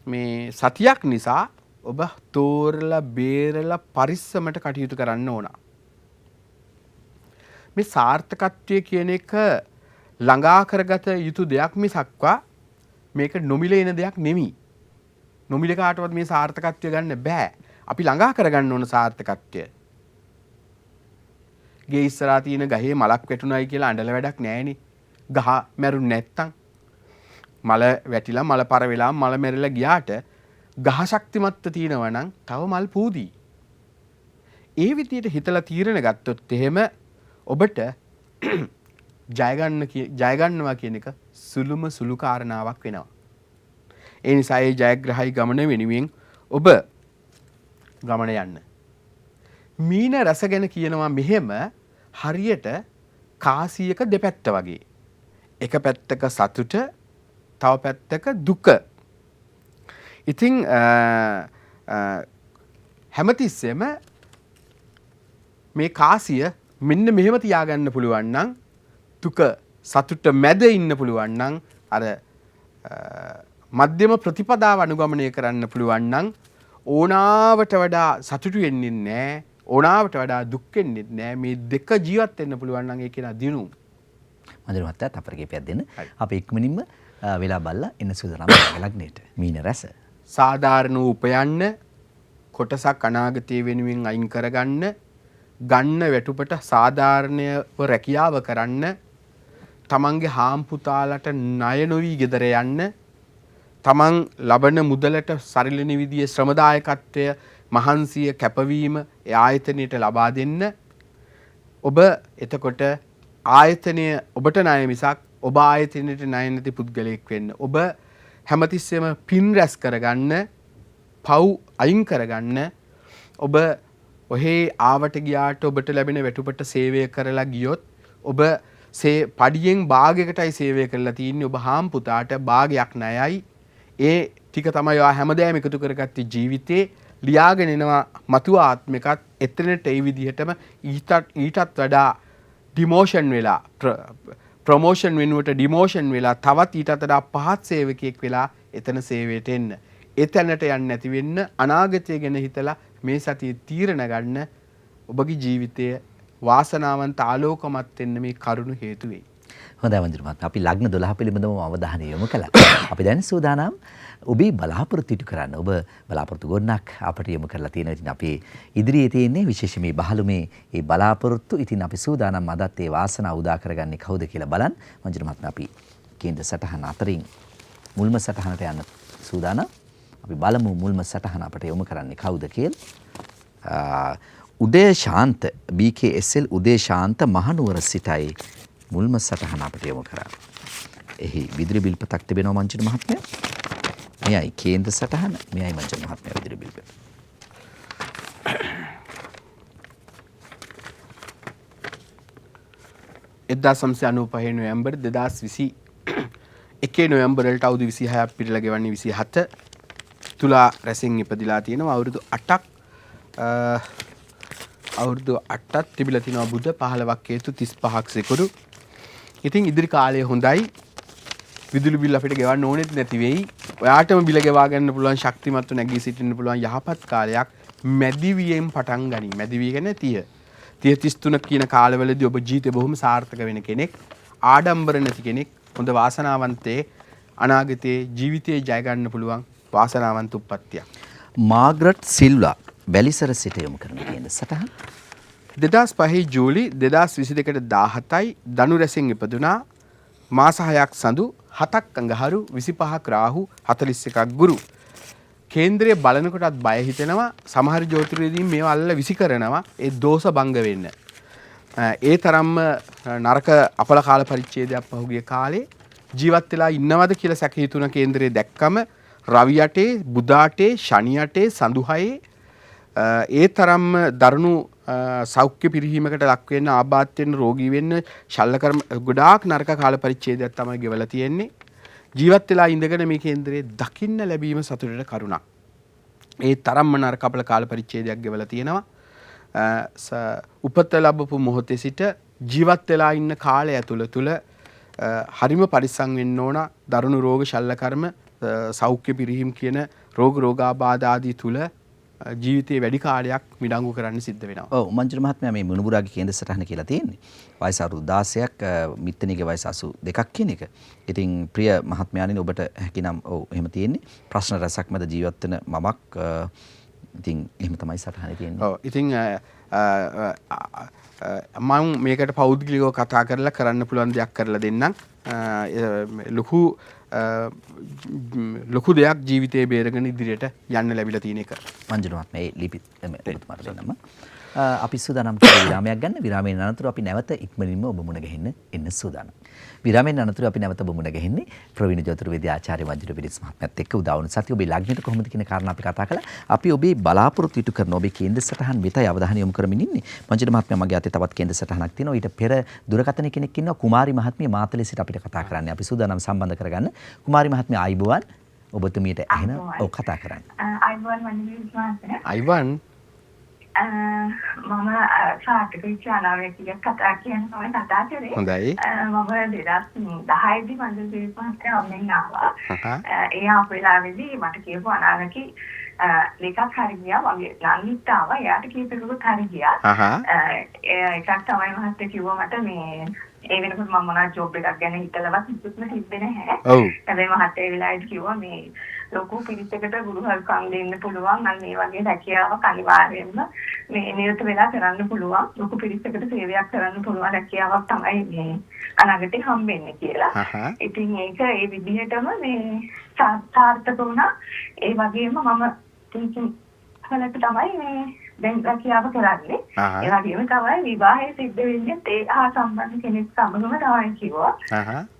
මේ සතියක් නිසා ඔබ තෝරලා බේරලා පරිස්සමට කටයුතු කරන්න ඕන. මේ සාර්ථකත්වය කියන එක ළඟා කරගත යුතු දෙයක් මිසක්වා මේක නොමිලේ එන දෙයක් නෙමෙයි. නොමිලේ කාටවත් මේ සාර්ථකත්වය ගන්න බෑ. අපි ළඟා කරගන්න ඕන සාර්ථකත්වය. ගේ ඉස්සරහා තියෙන ගහේ මලක් වැටුණයි කියලා අඬල වැඩක් නෑනේ. ගහ මැරුණ නැත්තම් මල වැටිලා මල පර වෙලා මල මැරිලා ගියාට ගහ ශක්තිමත්ව තියෙනවා නම් තව මල් පූදී. ඒ විදිහට හිතලා තීරණ ගත්තොත් එහෙම ඔබට ජය ගන්නවා කියන එක සුළුම සුළු කාරණාවක් වෙනවා. ඒ නිසා ඒ ජයග්‍රහයි ගමන වෙනුවෙන් ඔබ ගමන යන්න. මීන රස ගැන කියනවා මෙහෙම හරියට කාසියක දෙපැත්ත වගේ. එක පැත්තක සතුට තව පැත්තක දුක. ඉතින් හැමතිස්සෙම මේ කාසිය මෙන්න මෙහෙම තියාගන්න පුළුවන් නම් දුක සතුට මැද ඉන්න පුළුවන් නම් අර මධ්‍යම ප්‍රතිපදාව අනුගමනය කරන්න පුළුවන් නම් ඕනාවට වඩා සතුටු වෙන්නේ නැහැ. ඕනාවට වඩා දුක් වෙන්නේ නැහැ. මේ දෙක ජීවත් වෙන්න පුළුවන් නම් ඒක නා දිනු. මන්දිර මහත්තයා තපර කීපයක් දෙන්න. අපි ඉක්මනින්ම වෙලා බලලා එන්න සූදානම් ලග්නයට. මීන රස. සාධාරණ උපයන්න කොටසක් අනාගතයේ වෙනුවෙන් අයින් කරගන්න ගන්න වැටුපට සාධාරණව රැකියාව කරන්න තමන්ගේ හාම්පුතාලට ණය නොවි ගෙදර යන්න තමන් ලබන මුදලට සරිලන විදියේ ශ්‍රමදායකත්වය මහන්සිය කැපවීම ඒ ආයතනයට ලබා දෙන්න. ඔබ එතකොට ආයතනය ඔබට ණය මිසක් ඔබ ආයතනයට ණය නැති පුද්ගලයෙක් වෙන්න. ඔබ හැමතිස්සෙම පින් රැස් කරගන්න, පව් අයින් කරගන්න. ඔබ ඔහේ ආවට ගියාට ඔබට ලැබෙන වැටුපට සේවය කරලා ගියොත් ඔබ පඩියෙන් භාගයකටයි සේවය කරලා තියෙන්නේ. ඔබ හාම්පුතාට භාගයක් ණයයි. ඒ ටික තමයි ඔයා හැමදේම එකතු කරගත්තේ ජීවිතේ ලියාගෙන එනවා මතු ආත්මිකත් එතනට ඒ විදිහටම ඊටත් වඩා ඩිමෝෂන් වෙලා ප්‍රොමෝෂන් වෙනුවට ඩිමෝෂන් වෙලා තවත් ඊටත් වඩා පහත් සේවකයෙක් වෙලා එතන සේවයට එන්න. එතැනට යන්නේ නැති වෙන්න අනාගතය ගැන හිතලා මේ සතියේ තීරණ ගන්න ඔබගේ ජීවිතය වාසනාවන්ත ආලෝකමත් වෙන්න මේ කරුණු හේතු වෙයි. හොඳයි මන්ජුර මහත්මයා අපි ලග්න 12 පිළිබඳව අවධානය යොමු කළා. අපි දැන් සූදානම් ඔබේ බලාපොරොත්තු ඉටු කරන්න. ඔබ බලාපොරොත්තු ගොඩනක් අපට යොමු කරලා තියෙනවා. ඉතින් අපි ඉදිරියේ තියෙන්නේ විශේෂ මේ බහලුමේ මේ බලාපොරොත්තු. ඉතින් අපි සූදානම් අදත් ඒ වාසනාව උදා කරගන්නේ කවුද කියලා බලන්න. මන්ජුර මහත්මයා අපි කේන්ද්‍ර සටහන අතරින් මුල්ම සටහනට යන්න සූදානම්. අපි බලමු මුල්ම සටහන අපට යොමු කරන්නේ කවුද කියලා. උදේ ශාන්ත BKSL උදේ ශාන්ත මහනුවර සිටයි මුල්ම සටහන අපට යොමු කරා. එහි විදුලි බිල් පතක් තිබෙනවා මංජුර මහත්මයා. මෙයයි කේන්ද්‍ර සටහන. මෙයයි මංජුර මහත්මයා විදුලි බිල් පත. එදා 1995 නොවැම්බර් 2021 නොවැම්බර් වලට අවුරුදු 26ක් පිරීලා ගෙවන්නේ 27 තුලා රැසින් ඉපදිලා තියෙනවා. අවුරුදු 8ක් අවුරුදු 8ක් තිබිලා තිනවා බුධ 15ක් හේතු 35ක් සෙකුරු. ඉතින් ඉදිරි කාලය හොඳයි. විදුලි බිල් අපිට ගෙවන්න ඕනෙත් නැති වෙයි. ඔයාටම බිල ගෙවා ගන්න පුළුවන් ශක්තිමත්ව නැගී සිටින්න පුළුවන් යහපත් කාලයක් මැදිවියෙන් පටන් ගනි. මැදිවිය කියන්නේ 30. 33 කියන කාලවලදී ඔබ ජීවිතේ බොහොම සාර්ථක වෙන කෙනෙක්. ආඩම්බර නැති කෙනෙක්. හොඳ වාසනාවන්තේ අනාගතයේ ජීවිතේ ජය ගන්න පුළුවන් වාසනාවන්ත උප්පත්තියක්. මාග්‍රට් සිල්වා වැලිසර සිට යොමු කරන කේන්ද්‍ර සටහන. 2005 ජූලි 2022ට 17යි ධනු රැසින් ඉපදුනා. මාස 6ක් සඳු 7ක් අඟහරු 25ක් රාහු 41ක් ගුරු. කේන්ද්‍රයේ බලනකොටත් බය හිතෙනවා. සමහර ජ්‍යොතිර්වේදීන් මේවා අල්ල විසි කරනවා ඒ දෝෂ භංග වෙන්න. ඒ තරම්ම නරක අපල කාල පරිච්ඡේදයක් පහුගිය කාලේ ජීවත් වෙලා ඉන්නවද කියලා සැක හිතුණ කේන්ද්‍රයේ දැක්කම රවි යටේ බුධ යටේ ශනි යටේ සඳු හයේ ඒ තරම්ම දරුණු සෞඛ්‍ය පිරිහීමකට ලක් වෙන්න ආබාධ වෙන්න රෝගී වෙන්න ශල්‍යකර්ම ගොඩාක් නරක කාල පරිච්ඡේදයක් තමයි ගෙවලා තියෙන්නේ. ජීවත් වෙලා ඉඳගෙන මේ කේන්දරේ දකින්න ලැබීම සතුටට කරුණක්. ඒ තරම්ම නරක අපල කාල පරිච්ඡේදයක් ගෙවලා තියෙනවා. උපත ලැබපු මොහොතේ සිට ජීවත් වෙලා ඉන්න කාලය ඇතුළත හරිම පරිස්සම් වෙන්න ඕන. දරුණු රෝග ශල්‍යකර්ම සෞඛ්‍ය පිරිහීම් කියන රෝගාබාධ ආදී තුල ජීවිතේ වැඩි කාලයක් මිඩංගු කරන්න සිද්ධ වෙනවා. ඔව් මංජුර මහත්මයා මේ මුණුබුරාගේ කේන්ද්‍ර සටහන කියලා තියෙන්නේ. වයස අවුරුදු 16ක් මිත්තණිගේ වයස 82ක් කියන එක. ඉතින් ප්‍රිය මහත්මයාණනි ඔබට හැකිනම් ඔව් එහෙම තියෙන්නේ. ප්‍රශ්න රසක් මැද ජීවත් වෙන මමක් ඉතින් එහෙම තමයි සටහනේ තියෙන්නේ. ඔව් ඉතින් මම මේකට පෞද්ගලිකව කතා කරලා කරන්න පුළුවන් දෙයක් කරලා දෙන්නම්. ලොකු දෙයක් ජීවිතේ බේරගෙන ඉදිරියට යන්න ලැබිලා තියෙන එක. මංජුර මහත්මයා මේ ලිපි ඔබතුමාට දෙන්නම. අපි සූදානම් කරලා විරාමයක් ගන්න. විරාමයෙන් අනතුරු අපි නැවත ඉක්මනින්ම ඔබ මුණ ගැහෙන්න එන්න සූදානම්. විරාමයෙන් අනතුරු අපි නැවත ඔබ මුණ ගැහෙන්නේ ප්‍රවීණ ජ්‍යොතිර්වේදී ආචාර්ය මංජුර පිරිස් මහත්මයාත් එක්ක උදා වුණ සතිය ඔබේ ලග්නෙට කොහොමද කියන කාරණා අපි කතා කළා. අපි ඔබේ බලාපොරොත්තු ඉටු කරන ඔබේ කේන්ද්‍ර සටහන් වෙතයි අවධානය යොමු කරමින් ඉන්නේ. මංජුර මහත්මයා මගේ අතේ තවත් කේන්ද්‍ර සටහනක් තියෙනවා. ඊට පෙර දුරකථන කෙනෙක් ඉන්නවා කුමාරි මහත්මිය මාතලේ සිට අපිට කතා කරන්නේ. අපි සූදානම් සම්බන්ධ කරගන්න. කුමාරි මහත්මිය ආයිබෝවන්. ඔබතුමියට එහෙන ඔව් කතා කරන්න. අයිබෝන් මංජුර මහත්මයා. අයිවන් මම සාර්ථක විචාරාවකින් කතා කියනවා කතා කරේ. හොඳයි. මම 2010 දී මංජුර මහත්මයා ඔන්ලයින් ආවා. ඒ ආපු වෙලාවේදී මට කියපු අනාගතේ එකක් හරි ගියා. මගේ ළඟිට ආවා. එයාට කීපෙකුත් හරි ගියා. එකක් තමයි මහත්තයා කිව්වා මට මේ ඒ වෙනකොට මම මොනවා ජොබ් එකක් ගැන හිතලවත් හිතුත්ම තිබ්බේ නැහැ. ඔව්. හැබැයි මහත්තයා ඒ වෙලාවේදී කිව්වා මේ ලොකු පිරිසකට ගුරුහල්කම් දෙන්න පුළුවන් නම් මේ වගේ රැකියාවක් අනිවාර්යයෙන්ම මේ නිරත වෙලා කරන්න පුළුවන්. ලොකු පිරිසකට සේවයක් කරන්න පුළුවන් රැකියාවක් තමයි මේ අනාගතේ හම්බෙන්නේ කියලා. ඉතින් ඒක ඒ විදිහටම මේ සාර්ථක වුණා. ඒ වගේම මම ටීචින් වලට තමයි මේ දැන් රැකියාව කරන්නේ. ඒ වගේම තමයි විවාහය සිද්ධ වෙන්නේ ඒ හා සම්බන්ධ කෙනෙක් සමගම තමයි කිව්වා.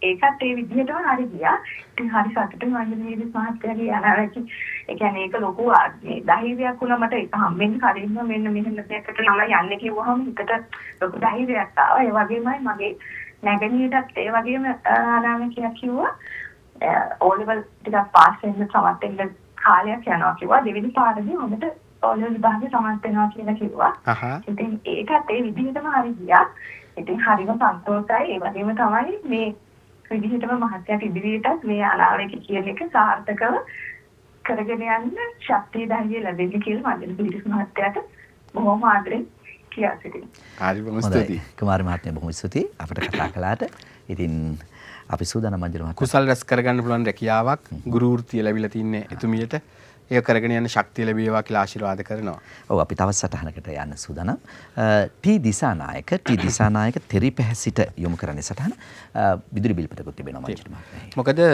ඒකත් ඒ විදිහටම හරි ගියා. ඉතින් හරි සතුටුයි මංජුර මහත්මයාගේ අනාරචි. ඒ කියන්නේ ඒක ලොකු මේ ධෛර්යයක් වුණා මට ඒක හම්බෙන්න කලින්ම මෙන්න මෙහෙම දෙයකට නම් යන්නේ කිව්වහම හිතට ලොකු ධෛර්යයක් ආවා. ඒ වගේමයි මගේ නැගණියටත් ඒ වගේම අනාරචියක් කිව්වා. ඕලෙවල් ටිකක් පාස් වෙන්න සමත් වෙන්න කාලයක් යනවා කිව්වා. දෙවෙනි පාරදී හොඳට ඕලෙවල් විභාගේ සමත් වෙනවා කියලා කිව්වා. ඉතින් ඒකත් ඒ විදිහටම හරි ගියා. ඉතින් හරිම සන්තෝෂයි. ඒ වගේම තමයි මේ විදිහටම මහත්යට ඉදිරියටත් මේ අනාවේක කියන එක සාර්ථකව කරගෙන යන්න ශක්තිය ධෛර්යය ලැබෙන්න කියලා මම පිරිස් මහත්තයාට බොහොම ආදරෙන් කියා සිටිනවා. හරි බොහොම ස්තුතියි. කුමාරි මහත්මිය බොහොම ස්තුතියි අපිට කතා කළාට. ඉතින් අපි සූදානම් මංජුල මහත්මිය. කුසල් රැස් කරගන්න පුළුවන් රැකියාවක් ගුරු වෘත්තිය ලැබිලා තින්නේ එතුමියට. ඒක කරගෙන යන ශක්තිය ලැබේවා කියලා ආශිර්වාද කරනවා. ඔව් අපි තවත් සටහනකට යන්න සූදානම්. ටී දිසානායක තෙරිපැහැසිට යොමු කරන්නේ සටහන විදුලි බිල්පතකුත් තිබෙනවා මංජුල මහත්මිය. මොකද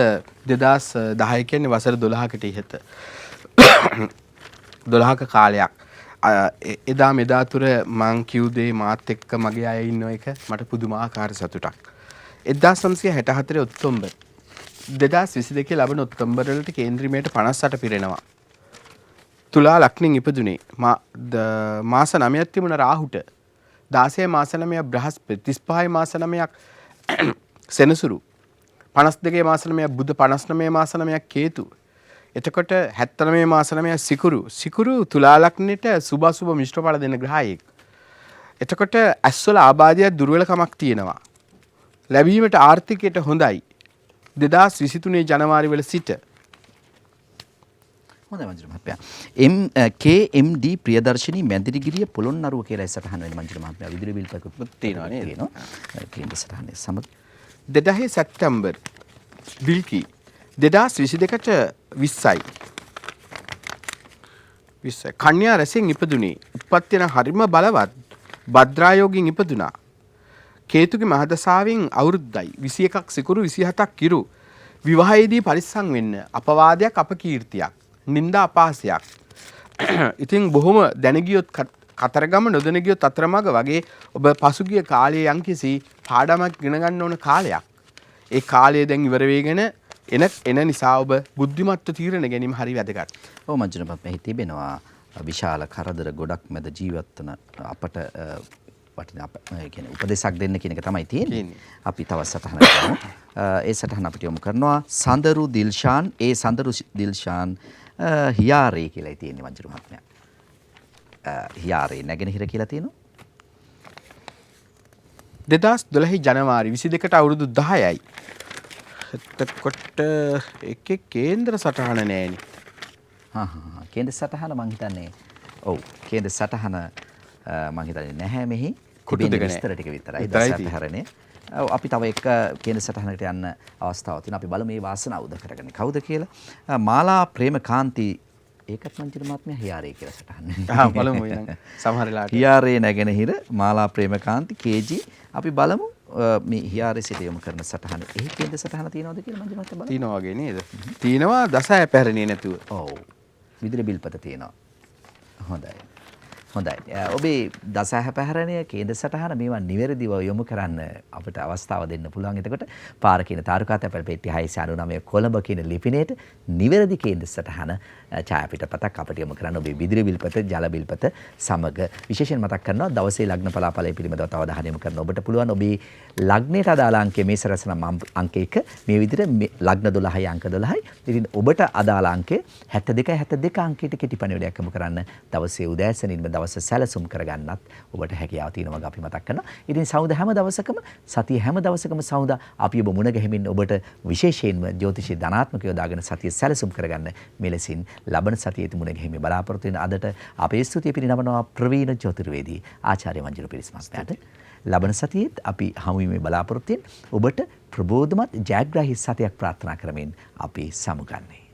2010 කියන්නේ වසර 12කට ඉහත 12ක කාලයක් එදා මෙදා තුර මං කිව් දේ මාත් එක්ක මගේ අය ඉන්න එක මට පුදුමාකාර සතුටක්. 1964 ඔක්තෝබර් 2022 ලබන ඔක්තෝබර් වලට කේන්ද්‍රීයමයට 58 පිරෙනවා. තුලා ලග්නෙන් ඉපදුනේ මාස 9ක් තිබුණ රාහුට 16 මාස 9ක් බ්‍රහස්පති 35 මාස 9ක් සෙනසුරු 52 මාස 9ක් බුධ 59 මාස 9ක් කේතු එතකොට 79 මාස 9ක් සිකුරු තුලා ලග්නෙට සුභ අසුභ මිශ්‍ර ඵල දෙන ග්‍රහයෙක්. එතකොට ඇස්වල ආබාධයක් දුර්වලකමක් තියෙනවා. ලැබීමට ආර්ථිකයට හොඳයි. 2023 ජනවාරි වල සිට හොඳයි මංජුල මහත්මයා. KMD ප්‍රියදර්ශිනී මැදිරිගිරිය පොළොන්නරුව කියලා සටහන වෙන මංජුල මහත්මයා විදුලි බිල්පතකුත් තියෙනවා නේද? කේන්ද්‍ර සටහනේ සමග 2000 සැප්තැම්බර් විල්කි 2022ට 20යි කන්‍යා රැසෙන් ඉපදුනේ උප්පත්තියන හරිම බලවත් භද්‍රායෝගින් ඉපදුනා කේතුගේ මහදසාවෙන් අවුරුද්දයි 21ක් සිකුරු 27ක් කිරු විවාහයේදී පරිස්සම් වෙන්න අපවාදයක් අපකීර්තියක් නිന്ദා අපහාසයක් ඉතින් බොහොම දැනගියොත් කතරගම නොදැන ගියොත් අතරමඟ වගේ ඔබ පසුගිය කාලයේ යම්කිසි පාඩමක් ඉගෙන ගන්න ඕන කාලයක් ඒ කාලය දැන් ඉවර වෙගෙන එන නිසා ඔබ බුද්ධිමත්ව තීරණ ගැනීම හරි වැදගත්. ඔව් මංජුල මහත්මයා තිබෙනවා විශාල කරදර ගොඩක් මැද ජීවත් වන අපට උපදේශක් දෙන්න කියන එක තමයි තියෙන්නේ. අපි තවත් සටහනකට යමු. ඒ සටහන අපිට යොමු කරනවා සඳරු දිල්ෂාන් හියාරේ කියලා තියෙන්නේ මංජුල මහත්මයා. හියාරේ නැගෙනහිර කියලා තියෙනවා. 2012 ජනවාරි 22ට අවුරුදු 10යි. එතකොට එකේ කේන්ද්‍ර සටහන නෑනේ. කේන්ද්‍ර සටහන මං හිතන්නේ ඔව් කේන්ද්‍ර සටහන මං හිතන්නේ නැහැ මෙහි. තිබෙන විස්තර ටික විතරයි. දසපහරනේ. ඔව් අපි තව එක කේන්ද්‍ර සටහනකට යන්න අවස්ථාවක් තියෙනවා. අපි බලමු මේ වාසනාව උදා කරගන්නේ කවුද කියලා. මාලා ප්‍රේමකාන්ති ඒකත් මංජුල මහත්මයා හියාරේ කියලා සටහන්. බලමු එහෙනම් සමහර වෙලාවට හියාරේ නැගෙනහිර මාලා ප්‍රේමකාන්ති KG අපි බලමු මේ හියාරේ සිට යොමු කරන සටහන. එහි කේන්ද්‍ර සටහන තියෙනවද කියලා මංජුල මහත්මයා බලමු. තියෙනවා වගේ නේද? තියෙනවා දසය පැරණියේ නැතුව. ඔව්. විදුලි බිල්පත තියෙනවා. හොඳයි. ඔබේ දසහ පැහැරණය කේන්ද්‍ර සටහන මේවා නිවැරදිව යොමු කරන්න අපිට අවස්ථාව දෙන්න පුළුවන්. එතකොට පාර කියන තාරුකා තැපැල් පෙට්ටිය 699 කොළඹ කියන ලිපිනයට නිවැරදි කේන්ද්‍ර සටහන ඡායාපිටපතක් අපිට යොමු කරන්න ඔබේ විදුලි බිල්පත ජල බිල්පත සමග විශේෂයෙන් මතක් කරනවා දවසේ ලග්න පලාඵලය පිළිබඳව තව අවධානය යොමු කරන්න ඔබට පුළුවන් ඔබේ ලග්නයට අදාළ අංකය මේස රැසනම් අංක 1 මේ විදිහට ලග්න 12යි අංක 12යි. ඉතින් ඔබට අදාළ අංකය 72 අංකයට කෙටි පණිවිඩයක් යොමු කරන්න දවසේ උදෑසනින්ම දවස සැලසුම් කරගන්නත් ඔබට හැකියාව තියෙනවා අපි මතක් කරනවා. ඉතින් සෞද හැම දවසකම සතිය හැම දවසකම සෞද අපි ඔබ මුණ ගැහිමින් ඔබට විශේෂයෙන්ම ජ්‍යොතිෂී ධනාත්මකව දාගෙන සතිය සැලසුම් කරගන්න මෙලෙසින් ලබන සතියේ මුණ ගැහිමි බලාපොරොත්තු වෙන අදට අපේ ස්තුතිය පිරිනමනවා ප්‍රවීණ ජ්‍යොතිර්වේදී ආචාර්ය මංජුල පිරිස් මහත්මයාට. ලබන සතියේත් අපි හමු වීමේ බලාපොරොත්තුෙන් ඔබට ප්‍රබෝධමත් ජයග්‍රාහී සතියක් ප්‍රාර්ථනා කරමින් අපි සමුගන්නේ.